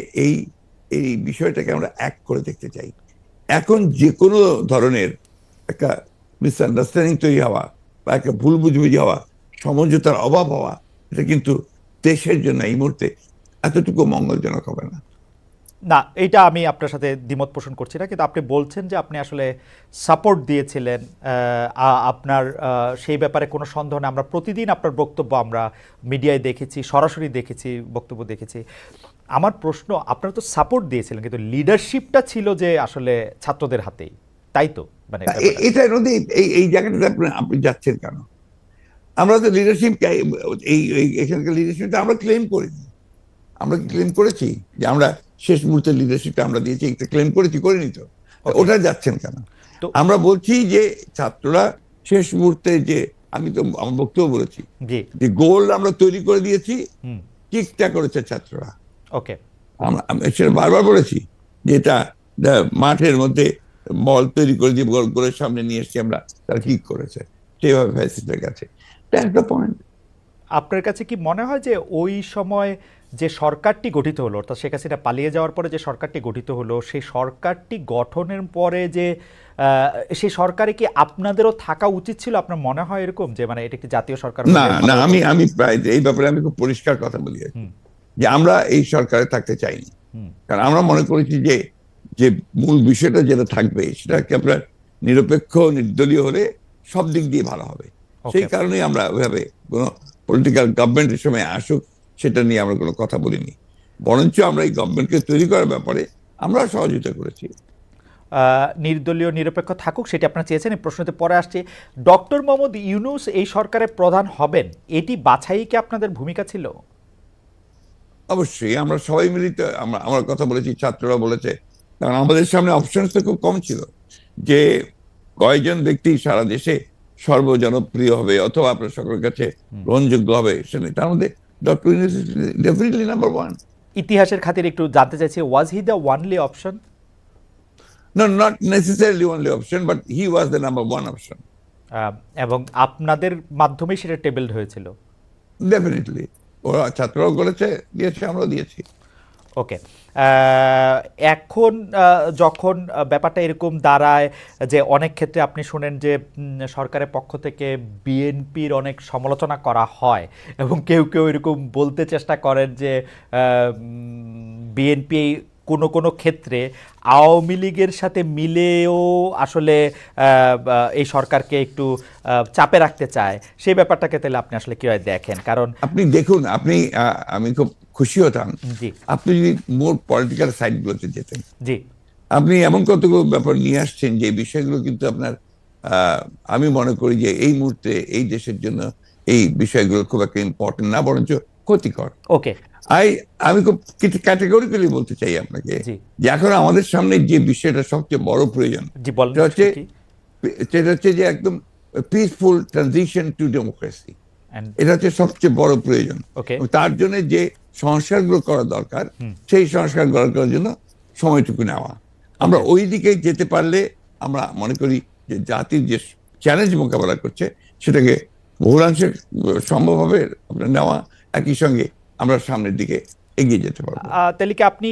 এই বিষয়টাকে আমরা এক করে দেখতে চাই। এখন যে কোনো ধরনের একটা মিসআন্ডারস্ট্যান্ডিং তৈরি হওয়া বা একটা ভুল বুঝবুঝি হওয়া, সমঝোতার অভাব হওয়া, এটা কিন্তু দেশের জন্য এই মুহূর্তে এতটুকু মঙ্গলজনক হবে না। না, এটা আমি আপনার সাথে দ্বিমত পোষণ করছি না, কিন্তু আপনি বলছেন যে আপনি আসলে সাপোর্ট দিয়েছিলেন, আপনার সেই ব্যাপারে কোনো সন্দেহ নেই। আমরা প্রতিদিন আপনার বক্তব্য আমরা মিডিয়ায় দেখেছি, সরাসরি দেখেছি, বক্তব্য দেখেছি। আমার প্রশ্ন, আপনারা তো সাপোর্ট দিয়েছিলেন, কিন্তু লিডারশিপটা ছিল যে আসলে ছাত্রদের হাতেই, তাই তো? মানে এটা নদী এই জায়গাটাতে আপনি যাচ্ছেন কেন? আমরা তো লিডারশিপ, এখানকার লিডারশিপটা আমরা ক্লেম করিনি। আমরা কি ক্লেম করেছি যে আমরা শেষ মুহূর্তের লিডারশিপটা আমরা দিয়েছি? একটা ক্লেম করেছি, করিনি তো। ওটা যাচ্ছেন কেন? আমরা বলছি যে ছাত্ররা শেষ মুহূর্তে, যে আমি তো আমার বক্তব্য বলেছি যে গোল আমরা তৈরি করে দিয়েছি, কিকটা করেছে ছাত্ররা। ওকে, আমরা সেটা বারবার বলেছি যে এটা মাঠের মধ্যে বল তৈরি করে দিয়ে গোলের সামনে নিয়ে এসেছি আমরা, তারা কিক করেছে, সেইভাবে ফ্যাসিলিটির কাছে। একটা পয়েন্ট, আপনার কাছে কি মনে হয় যে ওই সময় যে সরকারটি গঠিত হলো, অর্থাৎ শেখ হাসিনা পালিয়ে যাওয়ার পরে যে সরকারটি গঠিত হলো, সেই সরকারটি গঠনের পরে যে সেই সরকারে কি আপনাদেরও থাকা উচিত ছিল? আপনার মনে হয় এরকম যে মানে এটা একটি জাতীয় সরকার? না না, আমি প্রায় এই ব্যাপারে আমি খুব পরিষ্কার কথা বলি যে আমরা এই সরকারে থাকতে চাইনি। কারণ আমরা মনে করেছি যে যে মূল বিষয়টা যেটা থাকবে সেটাকে আপনার নিরপেক্ষ, নির্দলীয় হলে সব দিক দিয়ে ভালো হবে। সেই কারণেই আমরা ওইভাবে কোনো পলিটিক্যাল গভর্নমেন্টের সময় আসুক সেটা নিয়ে আমরা কোনো কথা বলিনি, বরঞ্চ আমরা এই গভর্নমেন্টকে তৈরি করার ব্যাপারে আমরা সহযোগিতা করেছি। নির্দলীয় নিরপেক্ষ থাকুক সেটি আপনারা চেয়েছেন। এই প্রশ্নতে পরে আসছে, ডক্টর মোহাম্মদ ইউনূস এই সরকারের প্রধান হবেন, এটি বাছাই কি আপনাদের ভূমিকা ছিল? অবশ্যই আমরা সবাই মিলিত আমার কথা বলেছি, ছাত্ররা বলেছে, কারণ আমাদের সামনে অপশন তো খুব কম ছিল যে কয়জন ব্যক্তি সারা দেশে সর্বজনপ্রিয় হবে অথবা আপনার সকলের কাছে গ্রহণযোগ্য হবে, সেটা তার মধ্যে doctor Yunus definitely number one. ইতিহাসের খাতিরে একটু জানতে চাইছি, was he the only option? No, not necessarily only option, but he was the number one option. এবং আপনাদের মাধ্যমেই সেটা টেবলড হয়েছিল? ডেফিনেটলি, ওরা ছাত্ররাও করেছে, দিয়েছে, আমরাও দিয়েছি। ওকে, এখন যখন ব্যাপারটা এরকম দাঁড়ায় যে অনেক ক্ষেত্রে আপনি শুনেন যে সরকারের পক্ষ থেকে বিএনপির অনেক সমালোচনা করা হয়, এবং কেউ কেউ এরকম বলতে চেষ্টা করেন যে বিএনপি কোনো কোনো ক্ষেত্রে আওয়ামী লীগের সাথে মিলেও আসলে এই সরকারকে একটু চাপে রাখতে চায়। সেই ব্যাপারটাকে তাহলে আপনি আসলে কিভাবে দেখেন? কারণ আপনি দেখুন, আমি খুব খুশি হতাম আপনি যদি মোর পলিটিক্যাল সাইডগুলোতে যেতেন। জি, আপনি এমন কতগুলো ব্যাপার নিয়ে আসছেন যে বিষয়গুলো কিন্তু আপনার, আমি মনে করি যে এই মুহূর্তে এই দেশের জন্য এই বিষয়গুলো খুব একটা ইম্পর্টেন্ট না, বরঞ্চ ক্ষতিকর। ওকে, আমি খুব কিছু ক্যাটেগরিক্যালি বলতে চাই আপনাকে যে এখন আমাদের সামনে যে বিষয়টা সবচেয়ে বড় প্রয়োজন সেটা হচ্ছে যে একদম পিসফুল ট্রানজিশন টু ডেমোক্রেসি। এটা হচ্ছে সবচেয়ে বড় প্রয়োজন। তার জন্য যে সংস্কারগুলো করা দরকার, সেই সংস্কার করার জন্য সময়টুকু নেওয়া। আমরা ওই দিকে যেতে পারলে আমরা মনে করি যে জাতির যে চ্যালেঞ্জ মোকাবেলা করছে সেটাকে বহুলাংশে সম্ভব হবে আপনার নেওয়া, একই সঙ্গে আমরা সামনের দিকে এগিয়ে যেতে পারবো। তাহলে কি আপনি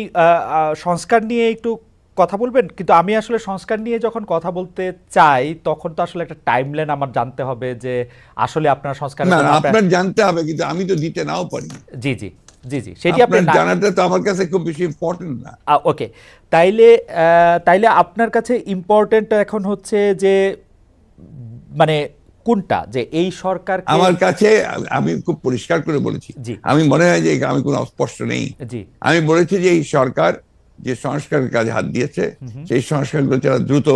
সংস্কার নিয়ে একটু কথা বলবেন? কিন্তু আমি আসলে সংস্কার নিয়ে যখন কথা বলতে চাই তখন তো আসলে একটা টাইমলাইন আমার জানতে হবে যে আসলে আপনার সংস্কার আপনার জানতে হবে, কিন্তু আমি তো দিতে নাও পারি। জি জি জি জি, সেটি আপনার জানাটা তো আমার কাছে খুব বেশি ইম্পর্টেন্ট না। ওকে, তাইলে আপনার কাছে ইম্পর্টেন্ট এখন হচ্ছে যে মানে কোনটা, যে এই সরকার? আমার কাছে আমি খুব পরিষ্কার করে বলেছি, আমি মনে হয় যে আমি কোনো অস্পষ্ট নেই। আমি বলেছি যে এই সরকার যে সংস্কারের কাজে হাত দিয়েছে সেই সংস্কারগুলো যারা দ্রুত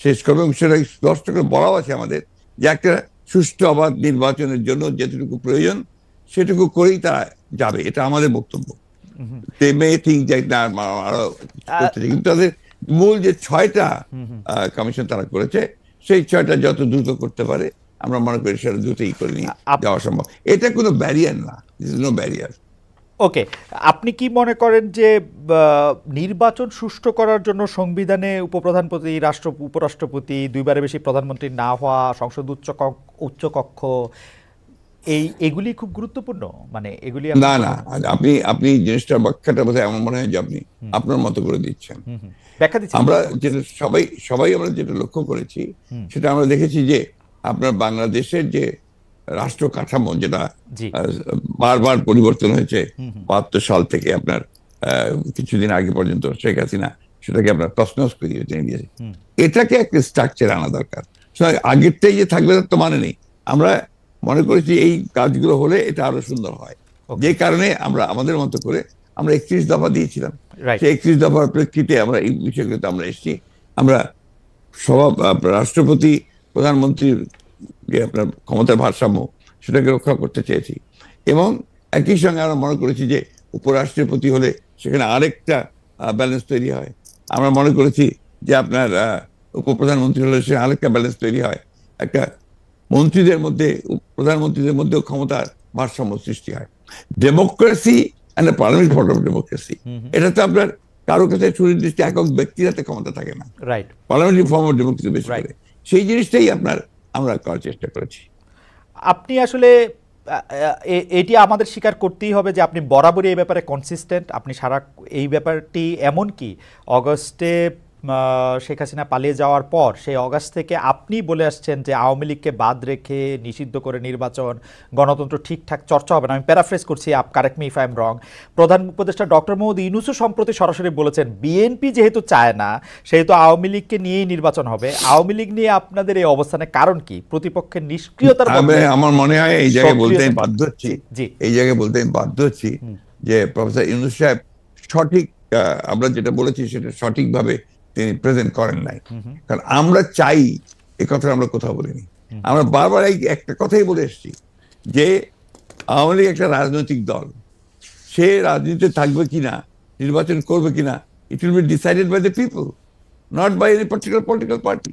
শেষ করবে, এবং সেটা স্পষ্ট করে বলাও আছে আমাদের যে একটা সুষ্ঠু অবাধ নির্বাচনের জন্য যেটুকু প্রয়োজন সেটুকু করেই তারা যাবে, এটা আমাদের বক্তব্য। কিন্তু তাদের মূল যে 6টা কমিশন তারা করেছে সেই 6টা যত দ্রুত করতে পারে আমরা মনে করি সেটা দ্রুতই করে নিয়ে যাওয়া সম্ভব। এটা কোনো ব্যারিয়ার না, নো ব্যারিয়ার। ওকে, আপনি কি মনে করেন যে নির্বাচন সুষ্ঠু করার জন্য সংবিধানে উপপ্রধানপতি, উপরাষ্ট্রপতি, দুইবারের বেশি প্রধানমন্ত্রী না হওয়া, সংসদ উচ্চকক্ষ, এগুলি খুব গুরুত্বপূর্ণ? মানে এগুলি না না, আপনি আপনি জিনিসটা ব্যাখ্যাটা বোধহয় আমার মনে হয় যে আপনি আপনার মতো করে দিচ্ছেন। ব্যাখ্যা দিচ্ছেন। আমরা যেটা সবাই সবাই আমরা যেটা লক্ষ্য করেছি সেটা আমরা দেখেছি যে আপনার বাংলাদেশের যে রাষ্ট্র কাঠামো, যেটা বারবার পরিবর্তন হয়েছে ৭২ সাল থেকে আপনার কিছুদিন আগে পর্যন্ত শেখ হাসিনা সেটাকে আপনার তছনছ করে দিয়েছে। এটাকে একটা স্ট্রাকচার আনা দরকার। আগেরটাই যে থাকবে তার তো মানে নেই। আমরা মনে করেছি এই কাজগুলো হলে এটা আরো সুন্দর হয়, যে কারণে আমরা আমাদের মতো করে আমরা ৩১ দফা দিয়েছিলাম। সেই ৩১ দফার প্রেক্ষিতে আমরা এই বিষয়গুলোতে আমরা এসেছি। আমরা রাষ্ট্রপতি, প্রধানমন্ত্রীর যে আপনার ক্ষমতার ভারসাম্য সেটাকে রক্ষা করতে চেয়েছি, এবং একই সঙ্গে আমরা মনে করেছি যে উপরাষ্ট্রপতি হলে সেখানে আরেকটা ব্যালেন্স তৈরি হয়। আমরা মনে করেছি যে আপনার উপপ্রধানমন্ত্রী হলে সে আরেকটা ব্যালেন্স তৈরি হয়, একটা মন্ত্রীদের মধ্যে, প্রধানমন্ত্রীদের মধ্যেও ক্ষমতার ভারসাম্য সৃষ্টি হয়। Democracy and parliament form of democracy, এটা তো আপনার কারো কাছে সুনির্দিষ্ট একক ব্যক্তির হাতে ক্ষমতা থাকে না, right, parliamentary form of democracy বেশি করে। সেই জিনিসটাই আমরা করার চেষ্টা করেছি। আপনি আসলে এটি আমাদের স্বীকার করতেই হবে যে আপনি বরাবরই এই ব্যাপারে কনসিস্টেন্ট। আপনি সারা এই ব্যাপারটি এমন কি অগস্টে শেখ হাসিনা পালিয়ে যাওয়ার পর সেই অগাস্ট থেকে আপনি বলে আসছেন যে আওয়ামী লীগকে বাদ রেখে নিষিদ্ধ করে নির্বাচন, গণতন্ত্র ঠিকঠাক চর্চা হবে না। আমি প্যারাফ্রেজ করছি, correct me if I am রং। প্রধান উপদেষ্টা ডক্টর মোহাম্মদ ইউনূসও সম্প্রতি সরাসরি বলেছেন বিএনপি যেহেতু চায় না সেহেতু আওয়ামী লীগকে নিয়েই নির্বাচন হবে। আওয়ামী লীগ নিয়ে আপনাদের এই অবস্থানের কারণ কি? প্রতিপক্ষের নিষ্ক্রিয়তার মধ্যে আমার মনে হয় এই জায়গায় বলতে আমি বাধ্য হচ্ছি, এই জায়গায় বলতে আমি বাধ্য হচ্ছি যে প্রফেসর ইউনূস সাহেব সঠিক, আমরা যেটা বলেছি সেটা সঠিকভাবে তিনি প্রেজেন্ট করেন নাই। কারণ আমরা চাই, এ কথা আমরা কোথাও বলিনি। আমরা বারবার এই একটা কথাই বলে এসেছি যে আওয়ামী লীগ একটা রাজনৈতিক দল, সে রাজনীতিতে থাকবে কিনা, নির্বাচন করবে কিনা, it will be decided by the people, not by any particular political party.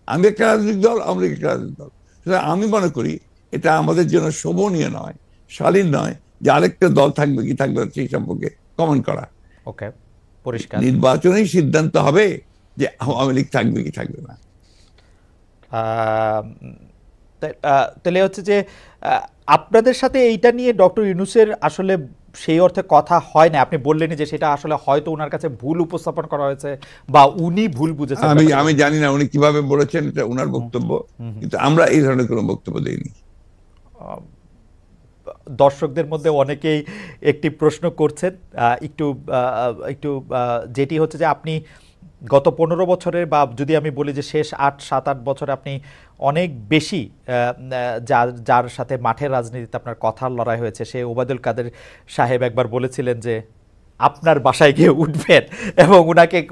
আমি একটা রাজনৈতিক দল, আওয়ামী লীগ একটা রাজনৈতিক দল। সুতরাং আমি মনে করি এটা আমাদের জন্য শোভনীয় নয়, শালীন নয় যে আরেকটা দল থাকবে কি থাকবে সেই সম্পর্কে কমেন্ট করা। ওকে, পরিষ্কার। নির্বাচনেই সিদ্ধান্ত হবে যে আওয়ামী লীগ থাকবে কি থাকবে না। তাহলে হচ্ছে যে আপনাদের সাথে এইটা নিয়ে ডক্টর ইউনূসের আসলে সেই অর্থে কথা হয় না। আপনি বললেন যে সেটা আসলে হয়তো ওনার কাছে ভুল উপস্থাপন করা হয়েছে বা উনি ভুল বুঝেছেন। আমি জানি না উনি কিভাবে বলেছেন, এটা ওনার বক্তব্য, কিন্তু আমরা এই ধরনের কোনো বক্তব্য দেইনি। দর্শকদের মধ্যে অনেকেই একটি প্রশ্ন করছেন, একটু একটু যেটি হচ্ছে যে আপনি গত 15 বছরের, বা যদি আমি বলি যে শেষ 7-8 বছরে আপনি অনেক বেশি যার সাথে মাঠের রাজনীতিতে আপনার কথার লড়াই হয়েছে, সে ওবায়দুল কাদের সাহেব একবার বলেছিলেন যে আপনার বাসায় গিয়ে উঠবেন এবং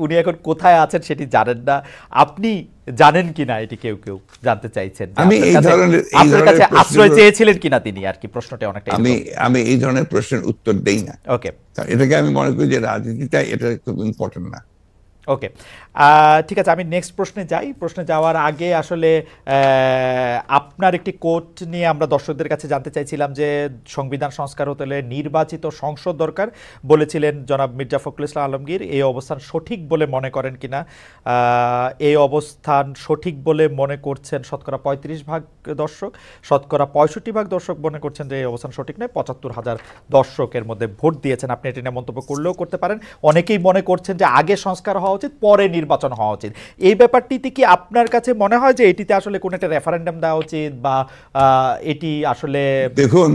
উনি এখন কোথায় আছেন সেটি জানেন না। আপনি জানেন কিনা এটি কেউ কেউ জানতে চাইছেন। আপনার কাছে আশ্রয় চেয়েছিলেন কিনা তিনি, আর কি প্রশ্নটা অনেকটা। আমি এই ধরনের প্রশ্নের উত্তর দেই না। ওকে, এটাকে আমি মনে করি যে রাজনীতিটা এটা খুব ইম্পর্টেন্ট না। ওকে, ঠিক আছে, আমি নেক্সট প্রশ্নে যাই। প্রশ্নে যাওয়ার আগে আসলে আপনার একটি কোট নিয়ে আমরা দর্শকদের কাছে জানতে চাইছিলাম যে সংবিধান সংস্কার হতে হলে নির্বাচিত সংসদ দরকার বলেছিলেন জনাব মির্জা ফখরুল ইসলাম আলমগীর। এই অবস্থান সঠিক বলে মনে করেন কিনা? এই অবস্থান সঠিক বলে মনে করছেন শতকরা 35% দর্শক, শতকরা 65% দর্শক মনে করছেন যে এই অবস্থান সঠিক নয়। 75,000 দর্শকের মধ্যে ভোট দিয়েছেন। আপনি এটি নিয়ে মন্তব্য করলেও করতে পারেন। অনেকেই মনে করছেন যে আগে সংস্কার হওয়া উচিত, পরে নির্বাচন হওয়া উচিত। এই ব্যাপারটিতে কি আপনার কাছে মনে হয় যে এটিতে আসলে কোন একটা রেফারেন্ডাম দেওয়া উচিত, বা এটি আসলে? দেখুন,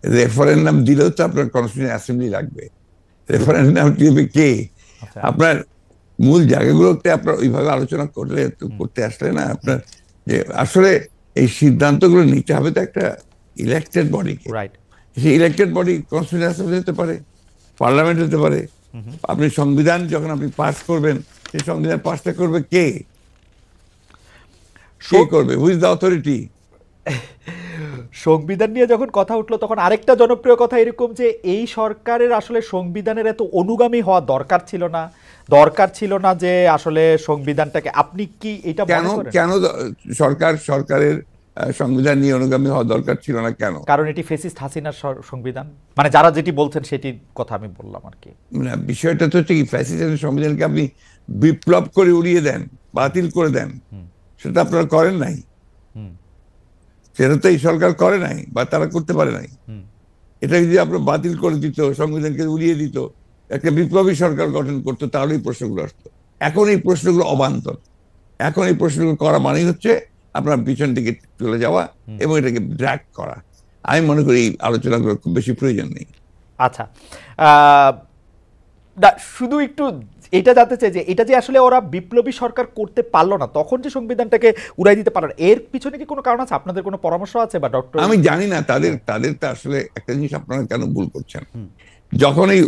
রেফারেন্ডাম দিলেও তো আপনার কনস্টিটিউশন অ্যাসেম্বলি লাগবে। রেফারেন্ডাম দিবে কে? আপনার মূল জায়গাগুলোতে আপনার ওইভাবে আলোচনা করতে আসলে না, আপনার যে আসলে এই সিদ্ধান্তগুলো নিতে হবে তো একটা ইলেক্টেড বডিকে। রাইট, সেই ইলেক্টেড বডি কনস্টিটিউশন অ্যাসেম্বলি হতে পারে, পার্লামেন্ট হতে পারে। আপনি সংবিধান যখন আপনি পাস করবেন, সেই সংবিধান পাসটা করবে কে? কে করবে? Who is the authority? সংবিধান নিয়ে যখন কথা উঠলো তখন আরেকটা জনপ্রিয় কথা এরকম যে এই সরকারের আসলে সংবিধানের এত অনুগামী হওয়া দরকার ছিল না যে আসলে সংবিধানটাকে, আপনি কি এটা মনে করেন? কেন সরকারের সংবিধান নিয়ে অনুগামী হওয়া দরকার ছিল না কেন? কারণ এটি ফেসিস্ট হাসিনার সংবিধান, মানে যারা যেটি বলছেন সেটির কথা আমি বললাম আর কি। না, বিষয়টা তো হচ্ছে কি, ফ্যাসিস্টের সংবিধানকে আপনি বিপ্লব করে উড়িয়ে দেন, বাতিল করে দেন, সেটা আপনারা করেন নাই। সেটা তো এই সরকার করে নাই, বা তারা করতে পারে নাই। এটা যদি আপনার বাতিল করে দিত, সংবিধানকে উড়িয়ে দিত, একটা বিপ্লবী সরকার গঠন করতো, তাহলে এই প্রশ্নগুলো আসতো। এখন এই প্রশ্নগুলো অবান্তর। এখন এই প্রশ্নগুলো করা মানেই হচ্ছে আপনার পিছন দিকে চলে যাওয়া এবং এটাকে ড্র্যাগ করা। আমি মনে করি এই আলোচনাগুলো খুব বেশি প্রয়োজন নেই। আচ্ছা, শুধু একটু এটা জানতে চাই যে এটা যে আসলে ওরা বিপ্লবী সরকার করতে পারলো না, তখন যে সংবিধানটাকে উড়াই দিতে পারলো না, এর পিছনে কি কোনো কারণ আছে? আপনাদের কোনো পরামর্শ আছে? বা ডক্টর, আমি জানি না, তাদের তো আসলে একটা জিনিস আপনারা কেন ভুল করছেন। যখন এই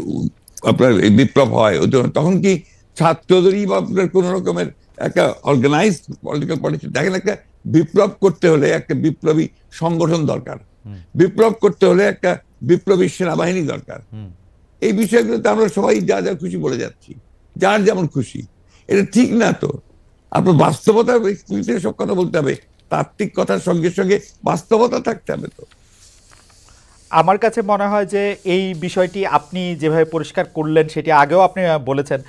আপনার এই বিপ্লব হয়, তখন কি ছাত্রদেরই বা আপনার কোন রকমের একটা অর্গানাইজ পলিটিক্যাল পার্টি? দেখেন, একটা বিপ্লব করতে হলে একটা বিপ্লবী সংগঠন দরকার, বিপ্লব করতে হলে একটা বিপ্লবী সেনাবাহিনী দরকার। এই বিষয়গুলোতে আমরা সবাই যা যা খুশি বলে যাচ্ছি, যার যেমন খুশি। এটা ঠিক না তো। আপনার বাস্তবতা সব কথা বলতে হবে, তাত্ত্বিক কথার সঙ্গে সঙ্গে বাস্তবতা থাকতে হবে। তো আমার কাছে মনে হয় যে এই বিষয়টি আপনি যেভাবে পরিষ্কার করলেন, সেটি আগেও আপনি বলেছেন,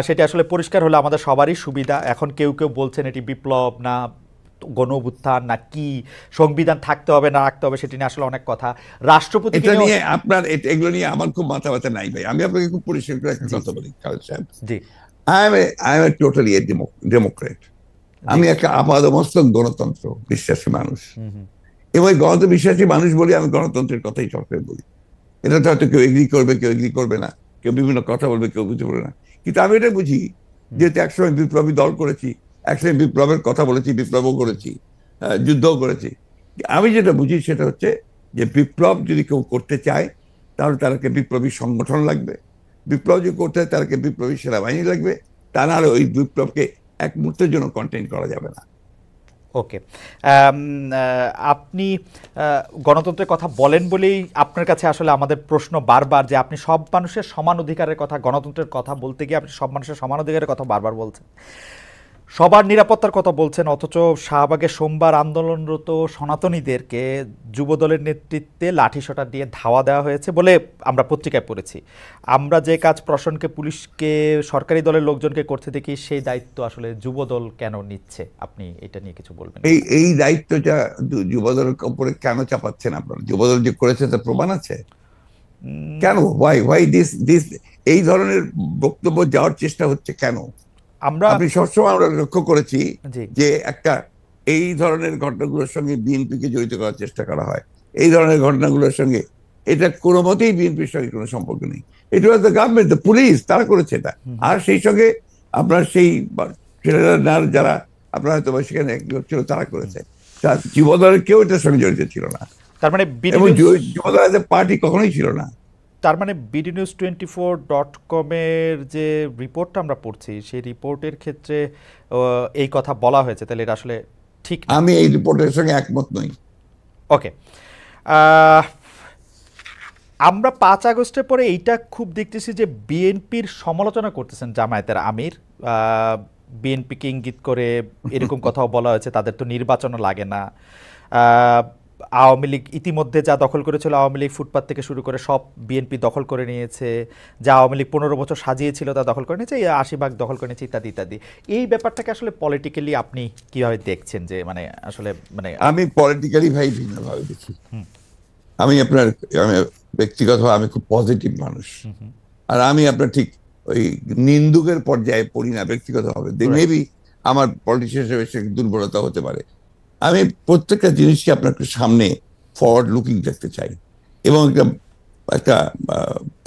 সেটি আসলে পরিষ্কার হলে আমাদের সবারই সুবিধা। এখন কেউ কেউ বলছেন এটি বিপ্লব না গণ অভ্যুত্থান না কি, সংবিধান থাকতে হবে না রাখতে হবে, সেটি নিয়ে আসলে অনেক কথা। রাষ্ট্রপতি এটা নিয়ে আপনার এগুলো নিয়ে আমার খুব মাথা ব্যথা নাই ভাই। আমি আপনাকে খুব পরিষ্কার করে একটা কথা বলি খালেদ সাহেব, I am totally A Democrat. আমি একটা আপাদমস্তক গণতন্ত্র বিশ্বাসী মানুষ, এবং এই গণতন্ত্র বিশ্বাসী মানুষ বলি আমি গণতন্ত্রের কথাই সবসময় বলি। এটা তো হয়তো কেউ এগ্রি করবে, কেউ এগ্রি করবে না, কেউ বিভিন্ন কথা বলবে, কেউ বুঝতে পারবে না। কিন্তু আমি এটা বুঝি, যেহেতু একসময় বিপ্লবী দল করেছি, একসময় বিপ্লবের কথা বলেছি, বিপ্লবও করেছি, যুদ্ধও করেছি। আমি যেটা বুঝি সেটা হচ্ছে যে বিপ্লব যদি কেউ করতে চায়, তাহলে তাদেরকে বিপ্লবী সংগঠন লাগবে। বিপ্লব যদি করতে হয়, তাদেরকে বিপ্লবী সেনাবাহিনী লাগবে। তা নাহলে ওই বিপ্লবকে এক মুহূর্তের জন্য কন্টেইন করা যাবে না। ওকে, আপনি গণতন্ত্রের কথা বলেন বলেই আপনার কাছে আসলে আমাদের প্রশ্ন বারবার, যে আপনি সব মানুষের সমান অধিকারের কথা, গণতন্ত্রের কথা বলতে গিয়ে আপনি সব মানুষের সমান অধিকারের কথা বারবার বলছেন, সবার নিরাপত্তার কথা বলছেন, অথচ শাহবাগে সোমবার আন্দোলনরত সনাতনীদেরকে যুবদলের নেতৃত্বে লাঠিসোঁটা দিয়ে ধাওয়া দেওয়া হয়েছে বলে আমরা পত্রিকায় পড়েছি। আমরা যে কাজ প্রশাসনকে, পুলিশকে, সরকারি দলের লোকজনকে করতে দেখি, সেই দায়িত্ব আসলে যুবদল কেন নিচ্ছে? আপনি এটা নিয়ে কিছু বলবেন? এই দায়িত্বটা যুবদলের উপরে কেন চাপাচ্ছেন আপনারা? যুবদল যে করেছে তার প্রমাণ আছে কেন? ওয়াই দিস এই ধরনের বক্তব্য যাওয়ার চেষ্টা হচ্ছে কেন? আপনি সবসময় আমরা লক্ষ্য করেছি যে একটা এই ধরনের ঘটনাগুলোর সঙ্গে বিএনপিকে জড়িত করার চেষ্টা করা হয়। এই ধরনের ঘটনাগুলোর সঙ্গে এটা কোনো মতেই বিএনপির সঙ্গে কোনো সম্পর্ক নেই। এটা was the government, the police, তারা করেছে এটা। আর সেই সঙ্গে আপনার সেই ছেলেরা যারা আপনার হয়তো সেখানে ছিল, তারা করেছে। যুবদলের কেউ এটার সঙ্গে জড়িত ছিল না। তার মানে যুবদল এজ এ পার্টি কখনোই ছিল না। তার মানে bdnews24.com-এর যে রিপোর্টটা আমরা পড়ছি, সেই রিপোর্টের ক্ষেত্রে এই কথা বলা হয়েছে, তাহলে এটা আসলে ঠিক না? আমি এই রিপোর্টের সঙ্গে একমত নই। ওকে, আমরা 5 আগস্টের পরে এইটা খুব দেখতেছি যে বিএনপির সমালোচনা করতেছেন জামায়াতের আমির, বিএনপিকে ইঙ্গিত করে এরকম কথাও বলা হয়েছে, তাদের তো নির্বাচনও লাগে না। আওয়ামী লীগ ইতিমধ্যে যা দখল করেছিল, আওয়ামী লীগ ফুটপাত থেকে শুরু করে সব বিএনপি দখল করে নিয়েছে, যা আওয়ামী লীগ 15 বছর সাজিয়েছিল তা দখল করে নিয়েছে, 80% দখল করে নিয়েছে, ইত্যাদি ইত্যাদি। এই ব্যাপারটাকে আসলে পলিটিক্যালি আপনি কিভাবে দেখছেন? যে মানে আসলে মানে আমি পলিটিক্যালি ভাই ভিন্নভাবে দেখি। আমি ব্যক্তিগত আমি খুব পজিটিভ মানুষ, আর আমি আপনার ঠিক ওই নিন্দুকের পর্যায়ে পড়ি না ব্যক্তিগতভাবে। মেবি আমার পলিটিশিয়ান হিসেবে দুর্বলতা হতে পারে। আমি প্রত্যেকটা জিনিসকে আপনার সামনে ফরওয়ার্ড লুকিং দেখতে চাই এবং একটা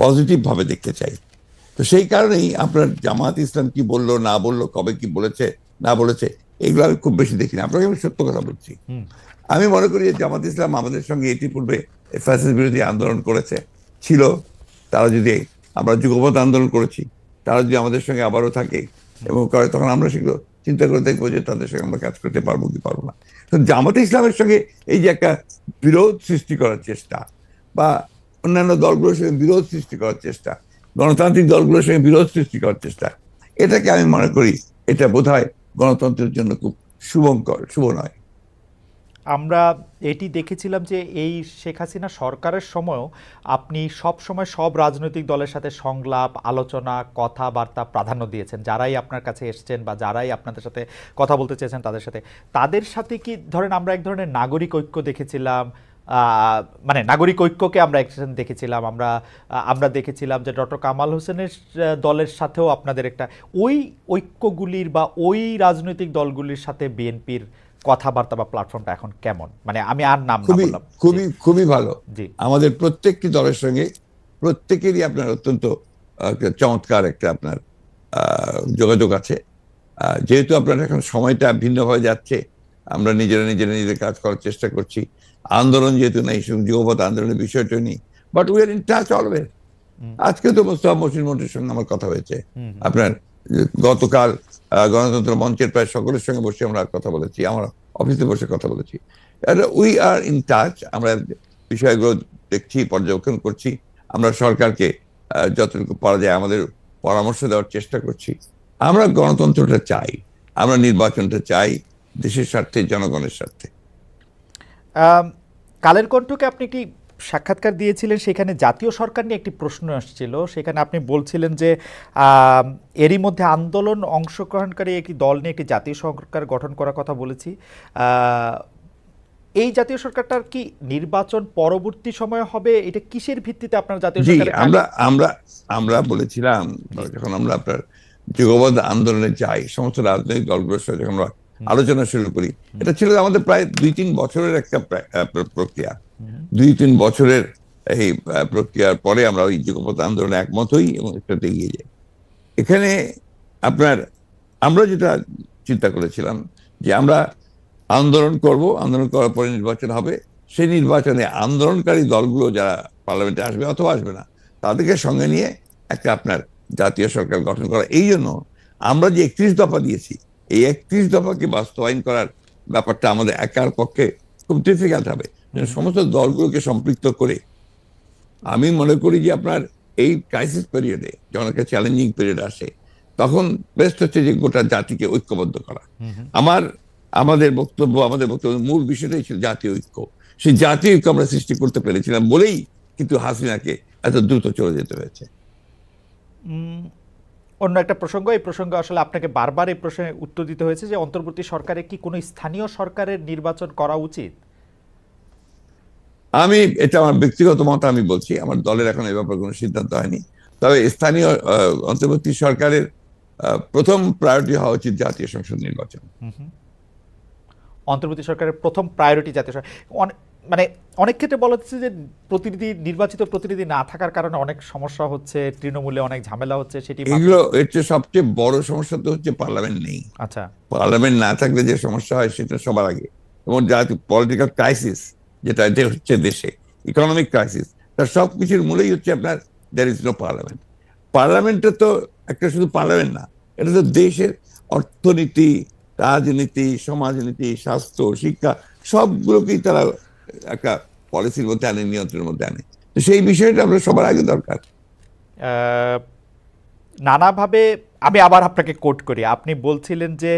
পজিটিভ ভাবে দেখতে চাই। তো সেই কারণেই আপনার জামাত ইসলাম কি বললো না বললো, কবে কি বলেছে না বলেছে, এগুলো আমি খুব বেশি দেখি না। আপনাকে আমি সত্য কথা বলছি। আমি মনে করি যে জামাত ইসলাম আমাদের সঙ্গে ইতিপূর্বে ফ্যাসিস্ট বিরোধী আন্দোলন করেছে, ছিল। তারা যদি, আমরা যুগপৎ আন্দোলন করেছি, তারা যদি আমাদের সঙ্গে আবারও থাকে এবং করে, তখন আমরা সেগুলো চিন্তা করে দেখবো যে তাদের সঙ্গে আমরা কাজ করতে পারবো কি পারবো না। তো জামাত ইসলামের সঙ্গে এই যে একটা বিরোধ সৃষ্টি করার চেষ্টা, বা অন্যান্য দলগুলোর সঙ্গে বিরোধ সৃষ্টি করার চেষ্টা, গণতান্ত্রিক দলগুলোর সঙ্গে বিরোধ সৃষ্টি করার চেষ্টা, এটাকে আমি মনে করি এটা বোধহয় গণতন্ত্রের জন্য খুব শুভ নয়। আমরা এটি দেখেছিলাম যে এই শেখ হাসিনা সরকারের সময়ও আপনি সব সময় সব রাজনৈতিক দলের সাথে সংলাপ, আলোচনা, কথাবার্তা প্রাধান্য দিয়েছেন। যারাই আপনার কাছে এসেছেন বা যারাই আপনাদের সাথে কথা বলতে চেয়েছেন তাদের সাথে কি ধরেন আমরা এক ধরনের নাগরিক ঐক্য দেখেছিলাম, মানে নাগরিক ঐক্যকে আমরা একসাথে দেখেছিলাম। আমরা দেখেছিলাম যে ডক্টর কামাল হোসেনের দলের সাথেও আপনাদের একটা ওই ঐক্যগুলির বা ওই রাজনৈতিক দলগুলির সাথে বিএনপির কথাবার্তা বা প্ল্যাটফর্মটা এখন কেমন? মানে আমি আর নাম না খুবই বললাম। খুবই খুবই ভালো। জি আমাদের প্রত্যেকটি দলের সঙ্গে প্রত্যেকেরই আপনার অত্যন্ত একটা চমৎকার একটা আপনার যোগাযোগ আছে। যেহেতু আপনার এখন সময়টা ভিন্নভাবে যাচ্ছে, আমরা নিজেদের কাজ করার চেষ্টা করছি। আন্দোলন যেহেতু নাই, যুগপৎ আন্দোলনের বিষয়টা নেই, but we are in touch always. আজকে তো মোস্তফা মসির মন্ত্রীর সঙ্গে আমার কথা হয়েছে। আপনার গতকাল গণতন্ত্র মঞ্চের প্রায় সকলের সঙ্গে বসে আমরা কথা বলেছি, আমরা অফিসে বসে কথা বলেছি। We are in touch. আমরা বিষয়গুলো দেখছি, পর্যবেক্ষণ করছি। আমরা সরকারকে যতটুকু পারা যায় আমাদের পরামর্শ দেওয়ার চেষ্টা করছি। আমরা গণতন্ত্রটা চাই, আমরা নির্বাচনটা চাই দেশের স্বার্থে, জনগণের স্বার্থে। কালের কণ্ঠকে আপনি একটি সাক্ষাৎকার দিয়েছিলেন, সেখানে জাতীয় সরকার নিয়ে একটি প্রশ্ন আসছিল। সেখানে আপনি বলছিলেন যে এরই মধ্যে আন্দোলন অংশগ্রহণকারী একটি দল নিয়ে একটি জাতীয় সরকার গঠন করার কথা বলেছি। এই জাতীয় সরকারটার কি নির্বাচন পরবর্তী সময়ে হবে? এটা কিসের ভিত্তিতে আপনার জাতীয় জি, সরকার? আমরা বলেছিলাম যখন আমরা আপনার যুগবদ্ধ আন্দোলনে যাই, সমস্ত রাজনৈতিক দলগুলোর সাথে যখন আমরা আলোচনা শুরু করি, এটা ছিল আমাদের প্রায় 2-3 বছরের একটা প্রক্রিয়া। 2-3 বছরের এই প্রক্রিয়ার পরে আমরা ওই যুগপৎ আন্দোলনে একমত হই এবং একটাতে এগিয়ে যাই। এখানে আমরা যেটা চিন্তা করেছিলাম যে আমরা আন্দোলন করব, আন্দোলন করার পরে নির্বাচন হবে। সেই নির্বাচনে আন্দোলনকারী দলগুলো যারা পার্লামেন্টে আসবে অথবা আসবে না, তাদেরকে সঙ্গে নিয়ে একটা আপনার জাতীয় সরকার গঠন করা। এই জন্য আমরা যে 31 দফা দিয়েছি, এই 31 দফাকে বাস্তবায়ন করার ব্যাপারটা আমাদের একার পক্ষে খুব ডিফিকাল্ট হবে। সমস্ত দলগুলোকে সম্পৃক্ত করে আমি মনে করি যে আপনার এই ক্রাইসিস পিরিয়ডে, যখন একটা চ্যালেঞ্জিং পিরিয়ড আসে, তখন বেস্ট হচ্ছে যে গোটা জাতিকে ঐক্যবদ্ধ করা। আমাদের বক্তব্য মূল বিষয়টাই ছিল জাতীয় ঐক্য। সেই জাতীয় ঐক্য আমরা সৃষ্টি করতে পেরেছিলাম বলেই কিন্তু হাসিনাকে এত দ্রুত চলে যেতে হয়েছে। অন্য একটা প্রসঙ্গ, এই প্রসঙ্গে আসলে আপনাকে বারবার এই প্রশ্নের উত্তর দিতে হয়েছে যে অন্তর্বর্তী সরকারে কি কোনো স্থানীয় সরকারের নির্বাচন করা উচিত? এটা আমার ব্যক্তিগত মত, আমি বলছি আমার দলের এখন এই ব্যাপারে কোনো সিদ্ধান্ত হয়নি। তবে স্থানীয় অন্তর্বর্তী সরকারের প্রথম প্রায়োরিটি হওয়া উচিত জাতীয় সংসদ নির্বাচন। অন্তর্বর্তী সরকারের প্রথম প্রায়োরিটি জাতীয় সরকার। মানে অনেক ক্ষেত্রে বলা হচ্ছে যে নির্বাচিত প্রতিনিধি না থাকার কারণে অনেক সমস্যা হচ্ছে, তৃণমূলে অনেক ঝামেলা হচ্ছে। সেটি এর চেয়ে সবচেয়ে বড় সমস্যা তো হচ্ছে পার্লামেন্ট নেই। আচ্ছা, পার্লামেন্ট না থাকলে যে সমস্যা হয় সেটা সবার আগে। এবং পলিটিক্যাল ক্রাইসিস যেটা হচ্ছে দেশে, ইকোনমিক ক্রাইসিস, তার সবকিছুর মূলেই হচ্ছে আপনার দেয়ার ইজ নো পার্লামেন্ট। পার্লামেন্টটা তো একটা শুধু পার্লামেন্ট না, এটা তো দেশের অর্থনীতি, রাজনীতি, সমাজনীতি, স্বাস্থ্য, শিক্ষা সবগুলোকেই তারা একটা পলিসির মধ্যে আনে, নিয়ন্ত্রণের মধ্যে আনে। তো সেই বিষয়টা আমরা সবার আগে দরকার। নানাভাবে আমি আবার আপনাকে কোট করি, আপনি বলছিলেন যে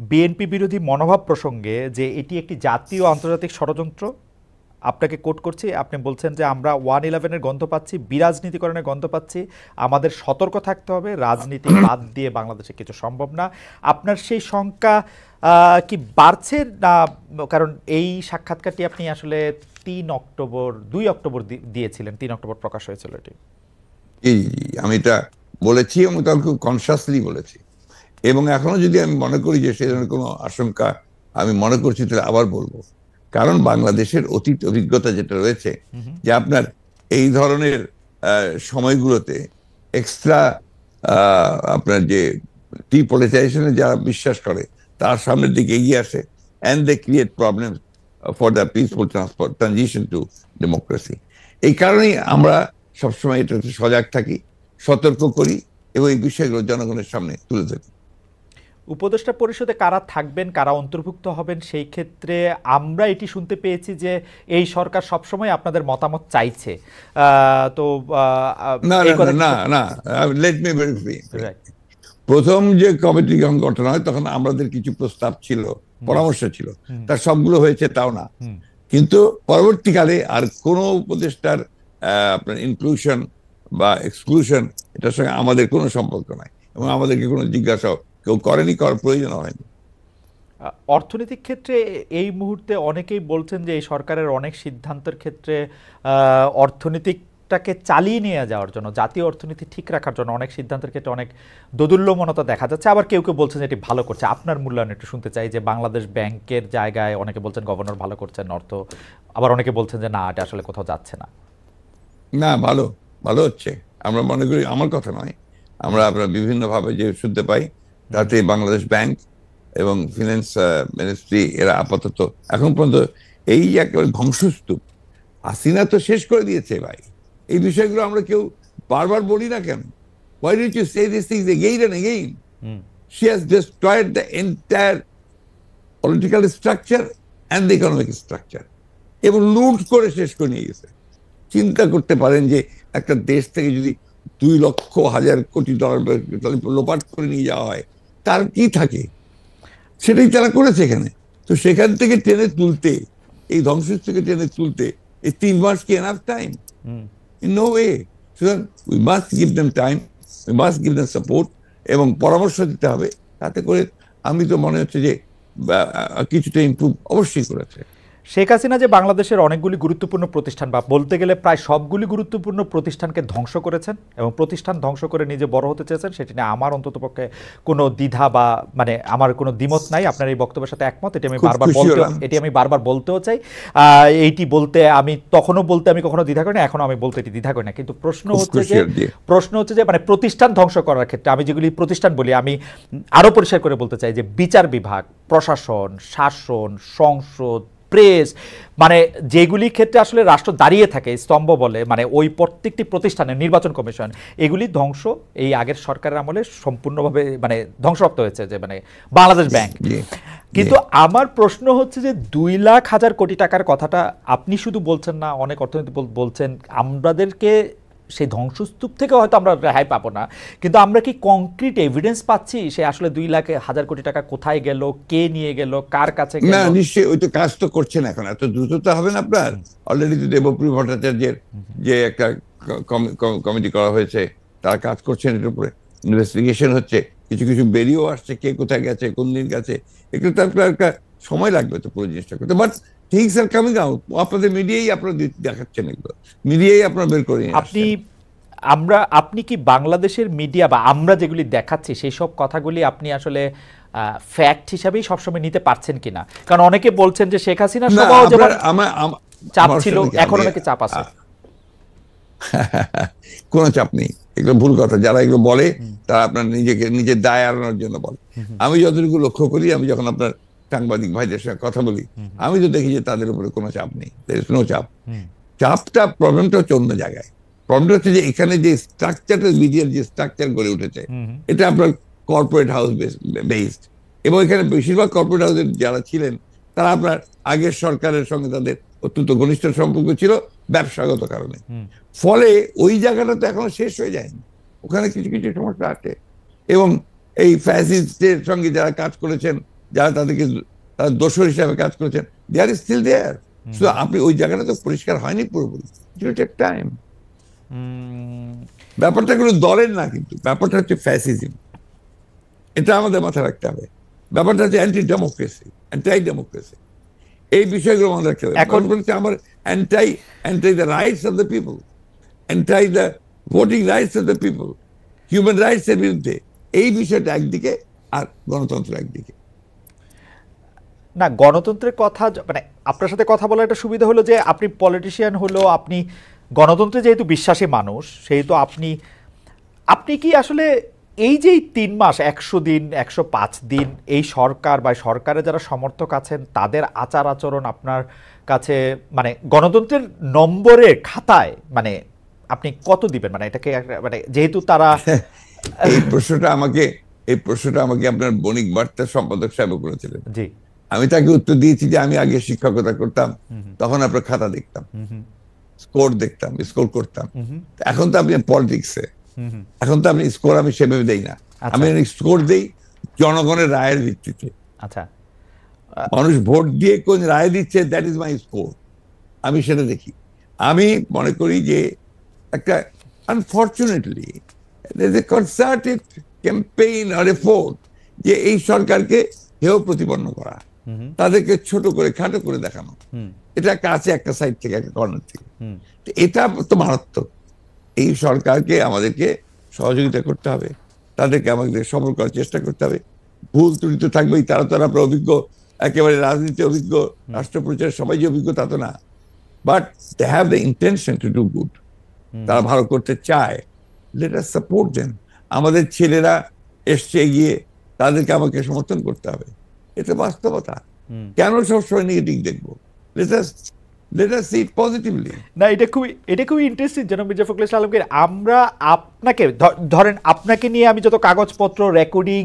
বিএনপি বিরোধী মনোভাব প্রসঙ্গে যে এটি একটি জাতীয় আন্তর্জাতিক ষড়যন্ত্র। আপনাকে কোট করছি, আপনি বলছেন যে আমরা 111-এর গন্ধ পাচ্ছি, বিরাজনীতিকরণের গন্ধ পাচ্ছি, আমাদের সতর্ক থাকতে হবে, রাজনীতি বাদ দিয়ে বাংলাদেশে কিছু সম্ভব না। আপনার সেই শঙ্কা কি বাড়ছে না? কারণ এই সাক্ষাৎকারটি আপনি আসলে 2 অক্টোবর দিয়েছিলেন, 3 অক্টোবর প্রকাশ হয়েছিল এটি। আমি এটা বলেছি এবং তখন খুব কনসিয়াসলি বলেছি। এবং এখনো যদি আমি মনে করি যে সে ধরনের কোনো আশঙ্কা আমি মনে করছি, তাহলে আবার বলবো। কারণ বাংলাদেশের অতীত অভিজ্ঞতা যেটা রয়েছে, যে আপনার এই ধরনের সময়গুলোতে এক্সট্রা আপনার যে ডিপলিটাইজেশনে যারা বিশ্বাস করে, তার সামনের দিকে এগিয়ে আসে, and they create problem for the peaceful transition to democracy. এই কারণেই আমরা সবসময় এটা সজাগ থাকি, সতর্ক করি এবং এই বিষয়গুলো জনগণের সামনে তুলে ধরি। উপদেষ্টা পরিষদে কারা থাকবেন, কারা অন্তর্ভুক্ত হবেন, সেই ক্ষেত্রে আমরা এটি শুনতে পেয়েছি যে এই সরকার সবসময় আপনাদের মতামত চাইছে। তো না, লেট মি ভেরি প্রথম যে কমিটি যখন গঠন হয় তখন আমাদের কিছু প্রস্তাব ছিল, পরামর্শ ছিল, তার সবগুলো হয়েছে তাও না। কিন্তু পরবর্তীকালে আর কোনো উপদেষ্টার আপনার ইনক্লুশন বা এক্সক্লুশন এটার সঙ্গে আমাদের কোনো সম্পর্ক নাই, এবং আমাদেরকে কোনো জিজ্ঞাসাও কেউ করেনি, করার প্রয়োজন হয়নি। অর্থনৈতিক ক্ষেত্রে এই মুহূর্তে অনেকেই বলছেন যে এই সরকারের অনেক সিদ্ধান্তের ক্ষেত্রে অর্থনীতিটাকে চালিয়ে নিয়ে যাওয়ার জন্য, জাতীয় অর্থনীতি ঠিক রাখার জন্য অনেক সিদ্ধান্তের ক্ষেত্রে অনেক দোদুল্যমনতা দেখা যাচ্ছে। আবার কেউ কেউ বলছেন যে এটি ভালো করছে। আপনার মূল্যায়ন একটু শুনতে চাই, যে বাংলাদেশ ব্যাংকের জায়গায় অনেকে বলছেন গভর্নর ভালো করছেন অর্থ, আবার অনেকে বলছেন যে না, এটা আসলে কোথাও যাচ্ছে না। না, ভালো ভালো হচ্ছে আমরা মনে করি, আমার কথা নয়, আমরা আপনার বিভিন্নভাবে যে শুনতে পাই, তাতে বাংলাদেশ ব্যাংক এবং ফিনান্স মিনিস্ট্রি এরা আপাতত এখন পর্যন্ত এই যে একেবারে ধ্বংসস্তূপ, হাসিনা তো শেষ করে দিয়েছে ভাই। এই বিষয়গুলো আমরা কেউ বারবার বলি না কেন? Why did you say these things again and again? She has destroyed the entire political structure and the economic structure, এবং লুট করে শেষ করে নিয়ে গেছে। চিন্তা করতে পারেন যে একটা দেশ থেকে যদি 2,00,000 কোটি ডলার লোপাট করে নিয়ে যাওয়া হয়, তার কি থাকে? সেটাই তারা করেছে এখানে। তো সেখান থেকে টেনে তুলতে, এই ধ্বংস থেকে টেনে তুলতে এই 3 মাস কি enough time? In no way. সুতরাং we must give them time, we must give them support, এবং পরামর্শ দিতে হবে। তাতে করে আমি তো মনে হচ্ছে যে কিছুটা ইমপ্রুভ অবশ্যই করেছে। শেখ হাসিনা যে বাংলাদেশের অনেকগুলি গুরুত্বপূর্ণ প্রতিষ্ঠান, বা বলতে গেলে প্রায় সবগুলি গুরুত্বপূর্ণ প্রতিষ্ঠানকে ধ্বংস করেছেন এবং প্রতিষ্ঠান ধ্বংস করে নিজে বড় হতে চেয়েছেন, সেটি নিয়ে আমার অন্ততপক্ষে কোনো দ্বিধা বা মানে আমার কোনো দ্বিমত নাই। আপনার এই বক্তব্যের সাথে একমত। এটি আমি বারবার বলতেও চাই। এইটি বলতে আমি তখনও বলতে আমি কখনো দ্বিধা করি না, এখনো আমি বলতে এটি দ্বিধা করি না। কিন্তু প্রশ্ন হচ্ছে যে মানে প্রতিষ্ঠান ধ্বংস করার ক্ষেত্রে আমি যেগুলি প্রতিষ্ঠান বলি, আমি আরো পরিষ্কার করে বলতে চাই যে বিচার বিভাগ, প্রশাসন, শাসন, সংসদ, প্রেস, মানে যেগুলি ক্ষেত্রে আসলে রাষ্ট্র দাঁড়িয়ে থাকে স্তম্ভ বলে, মানে ওই প্রত্যেকটি প্রতিষ্ঠানের, নির্বাচন কমিশন, এগুলি ধ্বংস এই আগের সরকারের আমলে সম্পূর্ণভাবে মানে ধ্বংসপ্রাপ্ত হয়েছে, যে মানে বাংলাদেশ ব্যাংক। কিন্তু আমার প্রশ্ন হচ্ছে যে 2,00,000 কোটি টাকার কথাটা আপনি শুধু বলছেন না, অনেক অর্থনীতি বলছেন, আমাদেরকে সেই ধ্বংসস্তূপ থেকে হয়তো আমরা রেহাই পাবো না, কিন্তু আমরা কি কংক্রিট এভিডেন্স পাচ্ছি সে আসলে 2,00,000 কোটি টাকা কোথায় গেল, কে নিয়ে গেল, কার কাছে গেল? না, নিশ্চয়ই ওই তো কাজ তো করছেন এখন, এত দ্রুত তো হবে না আপনার। অলরেডি তো দেবপ্রিয় ভট্টাচার্যের যে একটা কমিটি করা হয়েছে, তারা কাজ করছেন, এটার উপরে ইনভেস্টিগেশন হচ্ছে, কিছু কিছু বেরিয়েও আসছে কে কোথায় গেছে, কোন দিন গেছে। এগুলো তো একটা সময় লাগবে তো পুরো জিনিসটা করতে, but things are coming out. আপনাদের মিডিয়াই আপনারা দেখাচ্ছেন, এগুলো মিডিয়াই আপনারা বের করে নিয়ে আসছেন। আপনি কি বাংলাদেশের মিডিয়া বা আমরা যেগুলি দেখাচ্ছি সেই সব কথাগুলি আপনি আসলে ফ্যাক্ট হিসাবেই সবসময় নিতে পারছেন কিনা? কারণ অনেকে বলছেন যে শেখ হাসিনা সবাই যেমন চাপ ছিল, এখন অনেকে চাপ আছে। কোনো চাপ নেই, এগুলো ভুল কথা। যারা এগুলো বলে তারা আপনার নিজের দায় এড়ানোর জন্য বলে। আমি যতটুকু লক্ষ্য করি, আমি যখন আপনার সাংবাদিক ভাইদের সঙ্গে কথা বলি, আমি তো দেখি যে তাদের উপরে কোনো চাপ নেই, কোনো চাপ। প্রবলেমটা হচ্ছে অন্য জায়গায়। প্রবলেমটা হচ্ছে যে এখানে যে স্ট্রাকচারটা, মিডিয়ার যে স্ট্রাকচার গড়ে উঠেছে, এটা আপনার কর্পোরেট হাউস বেসড, এবং এখানে বেশিরভাগ কর্পোরেট হাউসের যারা ছিলেন তারা আপনার আগের সরকারের সঙ্গে তাদের অত্যন্ত ঘনিষ্ঠ সম্পর্ক ছিল ব্যবসাগত কারণে। ফলে ওই জায়গাটা তো এখনো শেষ হয়ে যায়নি, ওখানে কিছু কিছু সমস্যা আছে। এবং এই ফ্যাসিস্টের সঙ্গে যারা কাজ করেছেন, যারা তাদেরকে তারা দোষর হিসাবে কাজ করেছেন, দে আর স্টিল দেয়ার। শুধু আপনি ওই জায়গাটা তো পরিষ্কার হয়নি পুরোপুরি, ইট উইল টেক টাইম। ব্যাপারটা কোনো দলের না, কিন্তু ব্যাপারটা হচ্ছে ফ্যাসিজম, এটা আমাদের মাথায় রাখতে হবে। ব্যাপারটা হচ্ছে অ্যান্টি ডেমোক্রেসি। এই বিষয়গুলো আমাদের রাখতে হবে। এখন বলছে আমার anti the rights of the people, anti the voting rights of the people, human rights এর বিরুদ্ধে। এই বিষয়টা একদিকে, আর গণতন্ত্র একদিকে। না, গণতন্ত্রের কথা মানে আপনার সাথে কথা বলার একটা সুবিধা হলো যে আপনি পলিটিশিয়ান হলো, আপনি গণতন্ত্রে যেহেতু বিশ্বাসী মানুষ, সেহেতু আপনি কি আসলে এই যে 3 মাস, 100 দিন, 105 দিন এই সরকার বা সরকারের যারা সমর্থক আছেন তাদের আচার আচরণ আপনার কাছে মানে গণতন্ত্রের নম্বরের খাতায় মানে আপনি কত দিবেন? মানে এটাকে মানে যেহেতু তারা এই প্রশ্নটা আমাকে আপনার বণিক বার্তার সম্পাদক সাহেব করেছিলেন। জি, আমি তাকে উত্তর দিয়েছি যে আমি আগে শিক্ষকতা করতাম, তখন আপনার খাতা দেখতাম, স্কোর করতাম। এখন তো আপনি পলিটিক্সে, এখন তো আপনি স্কোর আমি সেভাবে দেই না, আমি স্কোর দেই জনগণের রায়ের ভিত্তিতে। আচ্ছা, মানুষ ভোট দিয়ে কোন রায় দিচ্ছে, দ্যাট ইজ মাই স্কোর, আমি সেটা দেখি। আমি মনে করি যে একটা আনফর্চুনেটলি কনসার্টেড ক্যাম্পেইন আর এফোর্ট যে এই সরকারকে হেয় প্রতিপন্ন করা, তাদেরকে ছোট করে খাটো করে দেখানো, এটা একটা আছে একটা সাইড থেকে, একটা কর্নার থেকে। এটা তো মারাত্মক। এই সরকারকে আমাদেরকে সহযোগিতা করতে হবে, তাদেরকে আমাদের সফল করার চেষ্টা করতে হবে। ভুল ত্রুটি তো থাকবেই, তারা তো আপনার অভিজ্ঞ, একেবারে রাজনীতি অভিজ্ঞ, রাষ্ট্রপ্রচার সবাই যে অভিজ্ঞ তা তো না, but they have the intention to do good. তারা ভালো করতে চায়, লেট আস সাপোর্ট দেম। আমাদের ছেলেরা এসছে এগিয়ে, তাদেরকে আমাকে সমর্থন করতে হবে, এটা বাস্তবতা। কেন সবসময় নেগেটিভ দেখবো? Let us see it positively. না, এটা খুবই ইন্টারেস্টিং জনাব মির্জা ফখরুল ইসলাম আলমগীর। আমরা আপনাকে ধরেন আপনাকে নিয়ে আমি যত কাগজপত্র, রেকর্ডিং,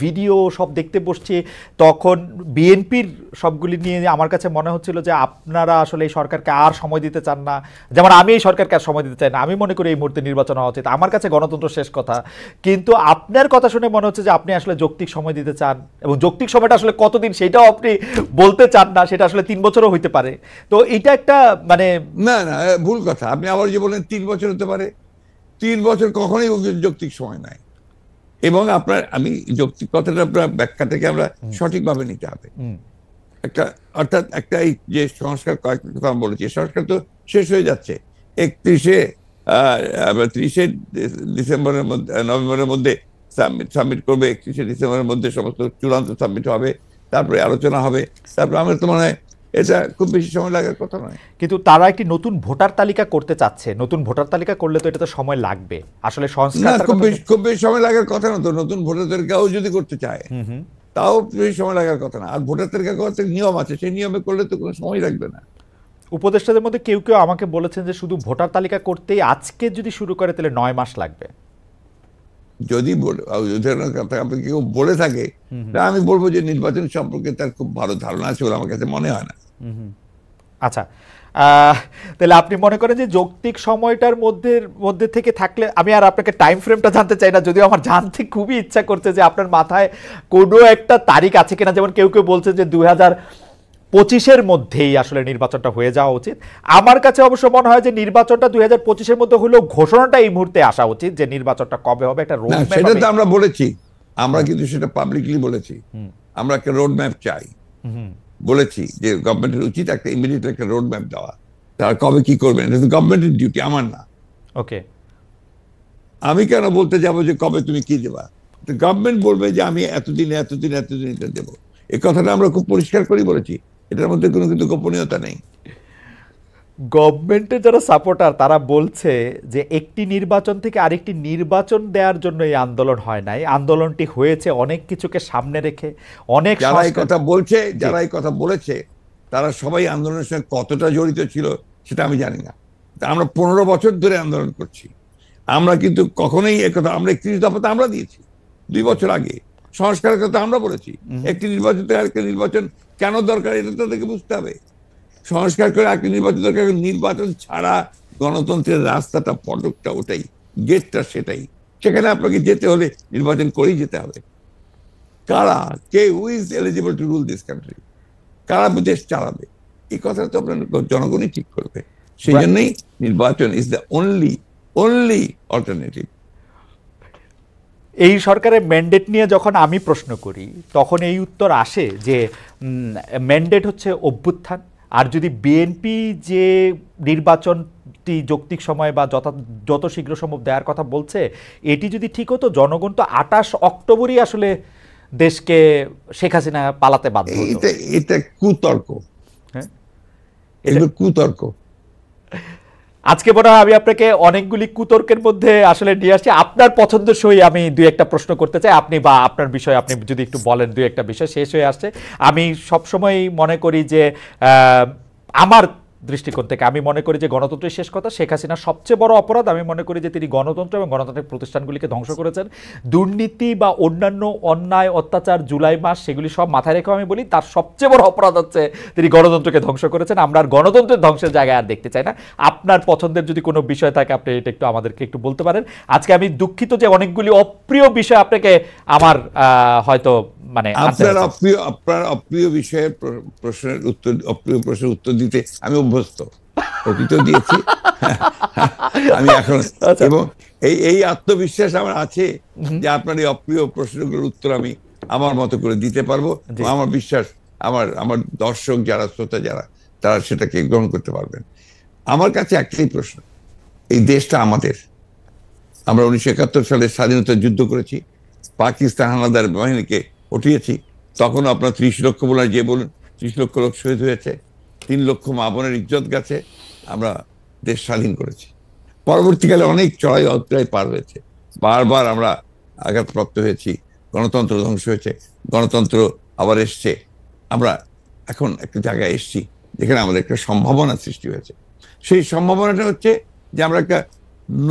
ভিডিও সব দেখতে বসছি, তখন বিএনপির সবগুলি নিয়ে আমার কাছে মনে হচ্ছিল যে আপনারা আসলে এই সরকারকে আর সময় দিতে চান না। যেমন আমি এই সরকারকে আর সময় দিতে চাই না, আমি মনে করি এই মুহূর্তে নির্বাচন হওয়া উচিত, আমার কাছে গণতন্ত্র শেষ কথা। কিন্তু আপনার কথা শুনে মনে হচ্ছে যে আপনি আসলে যৌক্তিক সময় দিতে চান, এবং যৌক্তিক সময়টা আসলে কতদিন সেটাও আপনি বলতে চান না, সেটা আসলে 3 বছরও হইতে পারে। তো এটা একটা মানে না না, ভুল কথা। আপনি আবার যে বলেন 3 বছর হতে পারে, 3 বছর কখনোই যৌক্তিক সময় নাই। এবং আপনার আমি যৌক্তিক কথাটা আপনার ব্যাখ্যাটাকে আমরা সঠিকভাবে নিতে হবে। একটা অর্থাৎ একটা এই যে সংস্কার, কয়েকটা কথা আমি বলেছি, সংস্কার তো শেষ হয়ে যাচ্ছে 30 ডিসেম্বরের মধ্যে, নভেম্বরের মধ্যে সাবমিট করবে, 31 ডিসেম্বরের মধ্যে সমস্ত চূড়ান্ত সাবমিট হবে, তারপরে আলোচনা হবে, তারপরে আমার তো মনে হয় এটা খুব বেশি সময় লাগার কথা নয়। কিন্তু তারা একটি নতুন ভোটার তালিকা করতে চাচ্ছে, নতুন ভোটার তালিকা করলে তো এটা তো সময় লাগবে আসলে সংস্কার। খুব বেশি সময় লাগার কথা না তো। নতুন ভোটার তালিকাও যদি করতে চায় তাও বেশি সময় লাগার কথা না। আর ভোটার তালিকা করতে নিয়ম আছে, সেই নিয়মে করলে তো কোনো সময় লাগবে না। উপদেষ্টাদের মধ্যে কেউ কেউ আমাকে বলেছেন যে শুধু ভোটার তালিকা করতেই আজকে যদি শুরু করে তাহলে 9 মাস লাগবে। যদি কেউ বলে থাকে, আমি বলবো যে নির্বাচন সম্পর্কে তার খুব ভালো ধারণা আছে বলে আমার কাছে মনে হয় না। আচ্ছা, তাহলে আপনি মনে করেন যে যৌক্তিক সময়টার মধ্যে থেকে থাকলে, আমি আর আপনাকে টাইম ফ্রেমটা জানতে চাই না, যদিও আমার জানতে খুবই ইচ্ছা করছে যে আপনার মাথায় কোনো একটা তারিখ আছে কিনা। যেমন কেউ কেউ বলছে যে 2025-এর মধ্যেই আসলে নির্বাচনটা হয়ে যাওয়া উচিত। আমার কাছে অবশ্য মনে হয় যে নির্বাচনটা 2025-এর মধ্যে হলেও ঘোষণাটা এই মুহূর্তে আসা উচিত যে নির্বাচনটা কবে হবে, একটা রোড ম্যাপ। সেটা তো আমরা বলেছি, আমরা কিন্তু সেটা পাবলিকলি বলেছি, আমরা একটা রোড ম্যাপ চাই। বলেছি যে গভর্নমেন্টের উচিত একটা ইমিডিয়েট একটা রোড ম্যাপ দেওয়া, তারা কবে কি করবেন, এটা তো গভর্নমেন্টের ডিউটি, আমার না। ওকে, আমি কেন বলতে যাবো যে কবে তুমি কি দেবা? গভর্নমেন্ট বলবে যে আমি এতদিনে এতদিন এতদিন এটা দেবো। এই কথাটা আমরা খুব পরিষ্কার করে বলেছি, এটার মধ্যে কোনো কিন্তু গোপনীয়তা নেই। গভর্নমেন্টের যারা সাপোর্টার তারা বলছে যে একটি নির্বাচন থেকে আরেকটি নির্বাচন দেওয়ার জন্য এই আন্দোলন হয় নাই, আন্দোলনটি হয়েছে অনেক কিছুকে সামনে রেখে। অনেক যারা এই কথা বলছে, যারা এই কথা বলেছে, তারা সবাই আন্দোলনের সঙ্গে কতটা জড়িত ছিল সেটা আমি জানি না। আমরা 15 বছর ধরে আন্দোলন করছি, আমরা কিন্তু কখনোই একথা, আমরা 31 দফা আমরা দিয়েছি 2 বছর আগে, সংস্কারের কথা আমরা বলেছি। একটি নির্বাচন থেকে আরেকটি নির্বাচন কেন দরকার এটা তাদেরকে বুঝতে হবে। সংস্কার করে আরেকটি নির্বাচন দরকার, নির্বাচন ছাড়া গণতন্ত্রের রাস্তাটা, পদকটা ওটাই, গেটটা সেটাই। সেখানে আপনাকে যেতে হলে নির্বাচন করেই যেতে হবে। কারা, who is eligible to rule this country, কারা দেশ চালাবে, এই কথাটা তো আপনার জনগণই ঠিক করবে। সেই জন্যই নির্বাচন ইজ দ্য অনলি অল্টারনেটিভ। এই সরকারের ম্যান্ডেট নিয়ে যখন আমি প্রশ্ন করি তখন এই উত্তর আসে যে ম্যান্ডেট হচ্ছে অভ্যুত্থান, আর যদি বিএনপি যে নির্বাচনটি যৌক্তিক সময় বা যত শীঘ্র সম্ভব দেওয়ার কথা বলছে, এটি যদি ঠিক হতো, জনগণ তো 28 অক্টোবরই আসলে দেশকে শেখ হাসিনা পালাতে বাধ্য হতো। এটা কুতর্ক, হ্যাঁ, এগুলো কুতর্ক। আজকে মনে হয় আমি আপনাকে অনেকগুলি কুতর্কের মধ্যে আসলে নিয়ে আসছি। আপনার পছন্দসই আমি 2-1টা প্রশ্ন করতে চাই, আপনি বা আপনার বিষয়ে আপনি যদি একটু বলেন। 2-1টা বিষয় শেষ হয়ে আসছে। আমি সবসময় মনে করি যে আমার দৃষ্টিকোণ থেকে আমি মনে করি যে গণতন্ত্রের শেষ কথা। শেখ হাসিনার সবচেয়ে বড় অপরাধ আমি মনে করি যে তিনি গণতন্ত্র এবং গণতান্ত্রিক প্রতিষ্ঠানগুলিকে ধ্বংস করেছেন। দুর্নীতি বা অন্যান্য অন্যায় অত্যাচার জুলাই মাস সেগুলি সব মাথায় রেখে আমি বলি তার সবচেয়ে বড় অপরাধ হচ্ছে তিনি গণতন্ত্রকে ধ্বংস করেছেন। আমরা আর গণতন্ত্রের ধ্বংসের জায়গায় আর দেখতে চাই না। আপনার পছন্দের যদি কোনো বিষয় থাকে আপনি এটা একটু আমাদেরকে একটু বলতে পারেন। আজকে আমি দুঃখিত যে অনেকগুলি অপ্রিয় বিষয় আপনাকে আমার হয়তো মানে আপনার অপ্রিয় বিষয়ের অপ্রিয় প্রশ্নের উত্তর দিতে আমি অভ্যস্ত, অতীত দিয়েছি আমি এখন, এবং এই আত্মবিশ্বাস আমার আছে যে আপনার এই অপ্রিয় প্রশ্নগুলোর উত্তর আমি আমার মতো করে দিতে পারবো। আমার বিশ্বাস আমার দর্শক যারা, শ্রোতা যারা, তারা সেটাকে গ্রহণ করতে পারবেন। আমার কাছে একটাই প্রশ্ন, এই দেশটা আমাদের। আমরা 1971 সালে স্বাধীনতা যুদ্ধ করেছি, পাকিস্তান হানাদার বাহিনীকে উঠিয়েছি। তখন আপনার 30 লক্ষ বলে যে বলুন, 30 লক্ষ লোক শহীদ হয়েছে, 3 লক্ষ মা বোনের ইজ্জত গেছে, আমরা দেশ স্বাধীন করেছি। পরবর্তীকালে অনেক চড়াই অধ্যায় পার হয়েছে, বারবার আমরা আঘাতপ্রাপ্ত হয়েছি, গণতন্ত্র ধ্বংস হয়েছে, গণতন্ত্র আবার এসছে। আমরা এখন একটা জায়গায় এসছি যেখানে আমাদের একটা সম্ভাবনা সৃষ্টি হয়েছে। সেই সম্ভাবনাটা হচ্ছে যে আমরা একটা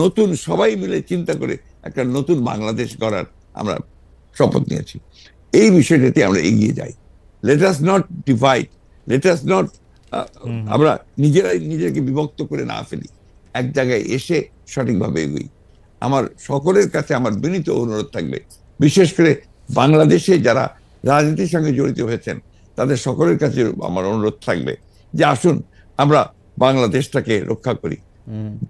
নতুন, সবাই মিলে চিন্তা করে একটা নতুন বাংলাদেশ গড়ার আমরা শপথ নিয়েছি। এই বিষয়টাতে আমরা এগিয়ে যাই। Let us not divide, let us not, আমরা নিজেকে বিভক্ত করে না ফেলি, এক জায়গায় এসে সঠিকভাবে এগোই। আমার সকলের কাছে আমার বিনীত অনুরোধ থাকবে, বিশেষ করে বাংলাদেশে যারা রাজনীতির সঙ্গে জড়িত হয়েছেন তাদের সকলের কাছে আমার অনুরোধ থাকবে যে আসুন আমরা বাংলাদেশটাকে রক্ষা করি,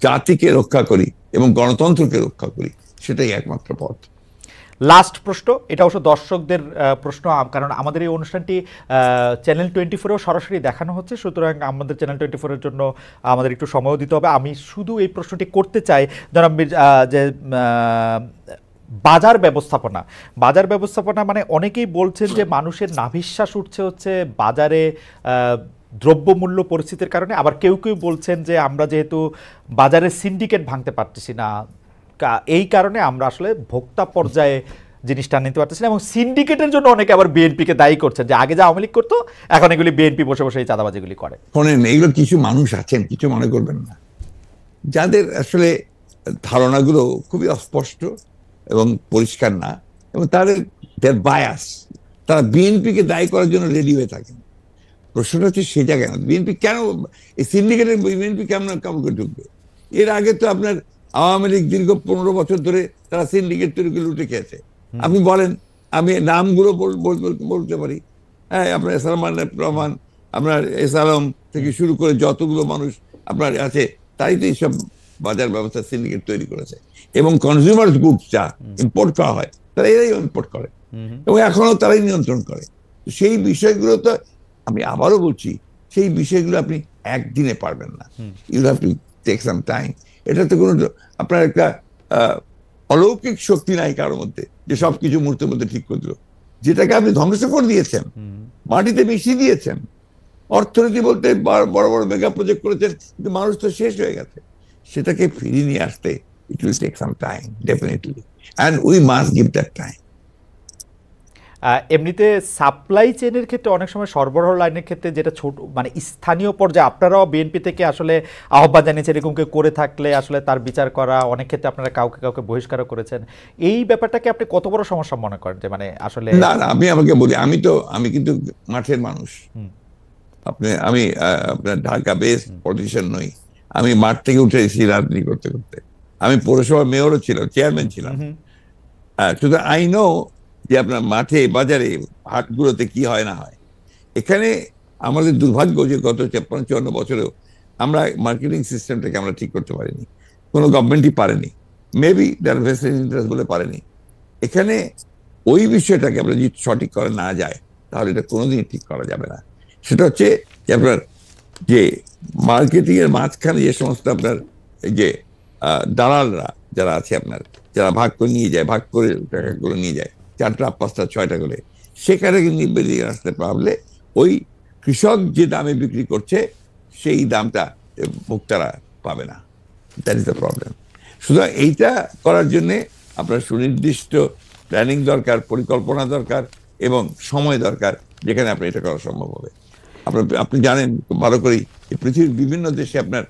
জাতিকে রক্ষা করি এবং গণতন্ত্রকে রক্ষা করি। সেটাই একমাত্র পথ। লাস্ট প্রশ্ন, এটা অবশ্য দর্শকদের প্রশ্ন, কারণ আমাদের এই অনুষ্ঠানটি চ্যানেল 24-এও সরাসরি দেখানো হচ্ছে, সুতরাং আমাদের চ্যানেল 24-এর জন্য আমাদের একটু সময়ও দিতে হবে। আমি শুধু এই প্রশ্নটি করতে চাই জনাব যে বাজার ব্যবস্থাপনা মানে অনেকেই বলছেন যে মানুষের নাভিশ্বাস উঠছে হচ্ছে বাজারে দ্রব্যমূল্য পরিস্থিতির কারণে। আবার কেউ কেউ বলছেন যে আমরা যেহেতু বাজারের সিন্ডিকেট ভাঙতে পারতেছি না, এই কারণে আমরা আসলে ভোক্তা পর্যায়ে জিনিসটা নিতে পারতেছি না। এবং সিন্ডিকেটের জন্য অনেকে আবার বিএনপিকে দায়ী করছেন যে আগে যা আওয়ামী লীগ করতো এখন এগুলি বিএনপি বসে বসে এই চাঁদাবাজিগুলি করে। শোনেন, এইগুলো কিছু মানুষ আছেন, কিছু মনে করবেন না, যাদের আসলে ধারণাগুলো খুবই অস্পষ্ট এবং পরিষ্কার না, এবং তাদের বায়াস, তারা বিএনপিকে দায়ী করার জন্য রেডি হয়ে থাকেন। প্রশ্নটা হচ্ছে সে জায়গায় না, বিএনপি কেন এই সিন্ডিকেটের বিএনপি কেমন করে ঢুকবে? এর আগে তো আপনার আওয়ামী লীগ দীর্ঘ 15 বছর ধরে তারা সিন্ডিকেট তৈরি করে লুটে খেয়েছে। আপনি বলেন, আমি নামগুলো বলতে পারি। হ্যাঁ, আপনার সালমান রহমান, আপনার এস আলম থেকে শুরু করে যতগুলো মানুষ আপনার আছে, তাই তো এইসব বাজার ব্যবস্থা সিন্ডিকেট তৈরি করেছে। এবং কনজিউমার গুডস যা ইম্পোর্ট করা হয় তারা এরাই ইম্পোর্ট করে এবং এখনো তারাই নিয়ন্ত্রণ করে। সেই বিষয়গুলো তো আমি আবারও বলছি, সেই বিষয়গুলো আপনি একদিনে পারবেন না, you have to take some time. এটা তো কোনো আপনার একটা অলৌকিক শক্তি নাই কারোর মধ্যে যে সবকিছু মুহূর্তের মধ্যে ঠিক করে দিল। যেটাকে আপনি ধ্বংস করে দিয়েছেন, মাটিতে মিশিয়ে দিয়েছেন। অর্থনীতি বলতে বড় বড় মেগা প্রজেক্ট করেছেন, কিন্তু মানুষ তো শেষ হয়ে গেছে। সেটাকে ফিরিয়ে নিয়ে আসতে it will take some time definitely, and we must give that time. এমনিতে সাপ্লাই চেনের ক্ষেত্রে অনেক সময় সরবরাহ লাইনের ক্ষেত্রে যেটা ছোট মানে স্থানীয় পর্যায়ে আপনারাও বিএনপি থেকে আসলে আহ্বান জানিয়েছেন এরকম কেউ করে থাকলে আসলে তার বিচার করা, অনেক ক্ষেত্রে আপনারা কাউকে বহিষ্কারও করেছেন। এই ব্যাপারটাকে আপনি কত বড় সমস্যা মনে করেন যে মানে আসলে? না, আমি আমাকে বলি, আমি কিন্তু মাঠের মানুষ। আমি আপনার ঢাকা বেস পলিটিশিয়ান নই, আমি মাঠ থেকে উঠে এসেছি রাজনীতি করতে করতে। আমি পৌরসভার মেয়রও ছিলাম, চেয়ারম্যান ছিলাম। শুধু আই নো যে আপনার মাঠে বাজারে হাটগুলোতে কি হয় না হয়। এখানে আমাদের দুর্ভাগ্য যে গত 53-54 বছরেও আমরা মার্কেটিং সিস্টেমটাকে আমরা ঠিক করতে পারিনি, কোনো গভর্নমেন্টই পারেনি, মেবি তার ভেস্টেড ইন্টারেস্ট বলে পারেনি। এখানে ওই বিষয়টাকে আমরা যদি সঠিক করা না যায় তাহলে এটা কোনোদিনই ঠিক করা যাবে না। সেটা হচ্ছে যে আপনার যে মার্কেটিং এর মাঝখানে যে সমস্ত আপনার এই যে দালালরা যারা আছে, আপনার যারা ভাগ করে নিয়ে যায়, ভাগ করে টাকাগুলো নিয়ে যায় 4টা 5টা 6টা করে, সেখানে কিন্তু বেরিয়ে আসতে পারলে ওই কৃষক যে দামে বিক্রি করছে সেই দামটা ভোক্তারা পাবে না। That is the problem. সুতরাং এইটা করার জন্যে আপনার সুনির্দিষ্ট প্ল্যানিং দরকার, পরিকল্পনা দরকার এবং সময় দরকার, যেখানে আপনি এটা করা সম্ভব হবে। আপনি জানেন খুব ভালো করেই পৃথিবীর বিভিন্ন দেশে আপনার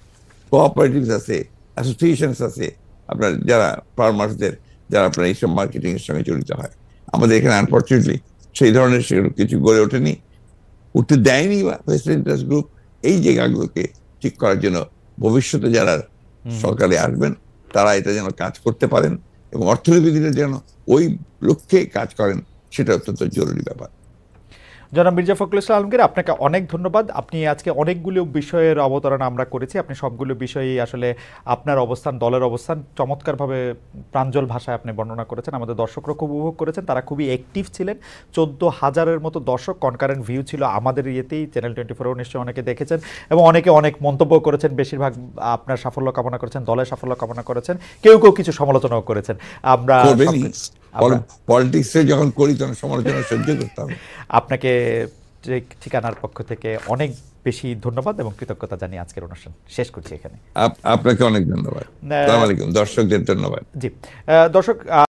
কোঅপারেটিভস আছে, অ্যাসোসিয়েশনস আছে, আপনার যারা ফার্মার্সদের, যারা আপনার এইসব মার্কেটিং এর সঙ্গে জড়িত হয়। আমাদের এখানে আনফর্চুনেটলি সেই ধরনের সেগুলো কিছু গড়ে ওঠেনি, উঠতে দেয়নি বা ভেস্টেড ইন্টারেস্ট গ্রুপ। এই জায়গাগুলোকে ঠিক করার জন্য ভবিষ্যতে যারা সরকারে আসবেন তারা এটা যেন কাজ করতে পারেন এবং অর্থনীতিবিদরা যেন ওই লক্ষ্যে কাজ করেন, সেটা অত্যন্ত জরুরি ব্যাপার। জনাব মির্জা ফখরুল ইসলাম আলমগীর, আপনাকে অনেক ধন্যবাদ। আপনি আজকে অনেকগুলো বিষয়ের অবতারণা আমরা করেছি, আপনি সবগুলো বিষয়েই আসলে আপনার অবস্থান, দলের অবস্থান চমৎকারভাবে প্রাঞ্জল ভাষায় আপনি বর্ণনা করেছেন। আমাদের দর্শকরা খুব উপভোগ করেছেন, তারা খুবই অ্যাক্টিভ ছিলেন। 14,000-এর মতো দর্শক, কনকারেন্ট ভিউ ছিল আমাদের ইয়েতেই, চ্যানেল 24 নিশ্চয়ই অনেকে দেখেছেন এবং অনেকে অনেক মন্তব্য করেছেন। বেশিরভাগ আপনার সাফল্য কামনা করেছেন, দলের সাফল্য কামনা করেছেন, কেউ কেউ কিছু সমালোচনাও করেছেন। আমরা পলিটিক্সে যখন করি তখন সমালোচনা সহ্য করতে হবে। আপনাকে ঠিকানার পক্ষ থেকে অনেক বেশি ধন্যবাদ এবং কৃতজ্ঞতা জানিয়ে আজকের অনুষ্ঠান শেষ করছি এখানে। আপনাকে অনেক ধন্যবাদ। আসসালামু আলাইকুম। দর্শকদের ধন্যবাদ। জি দর্শক,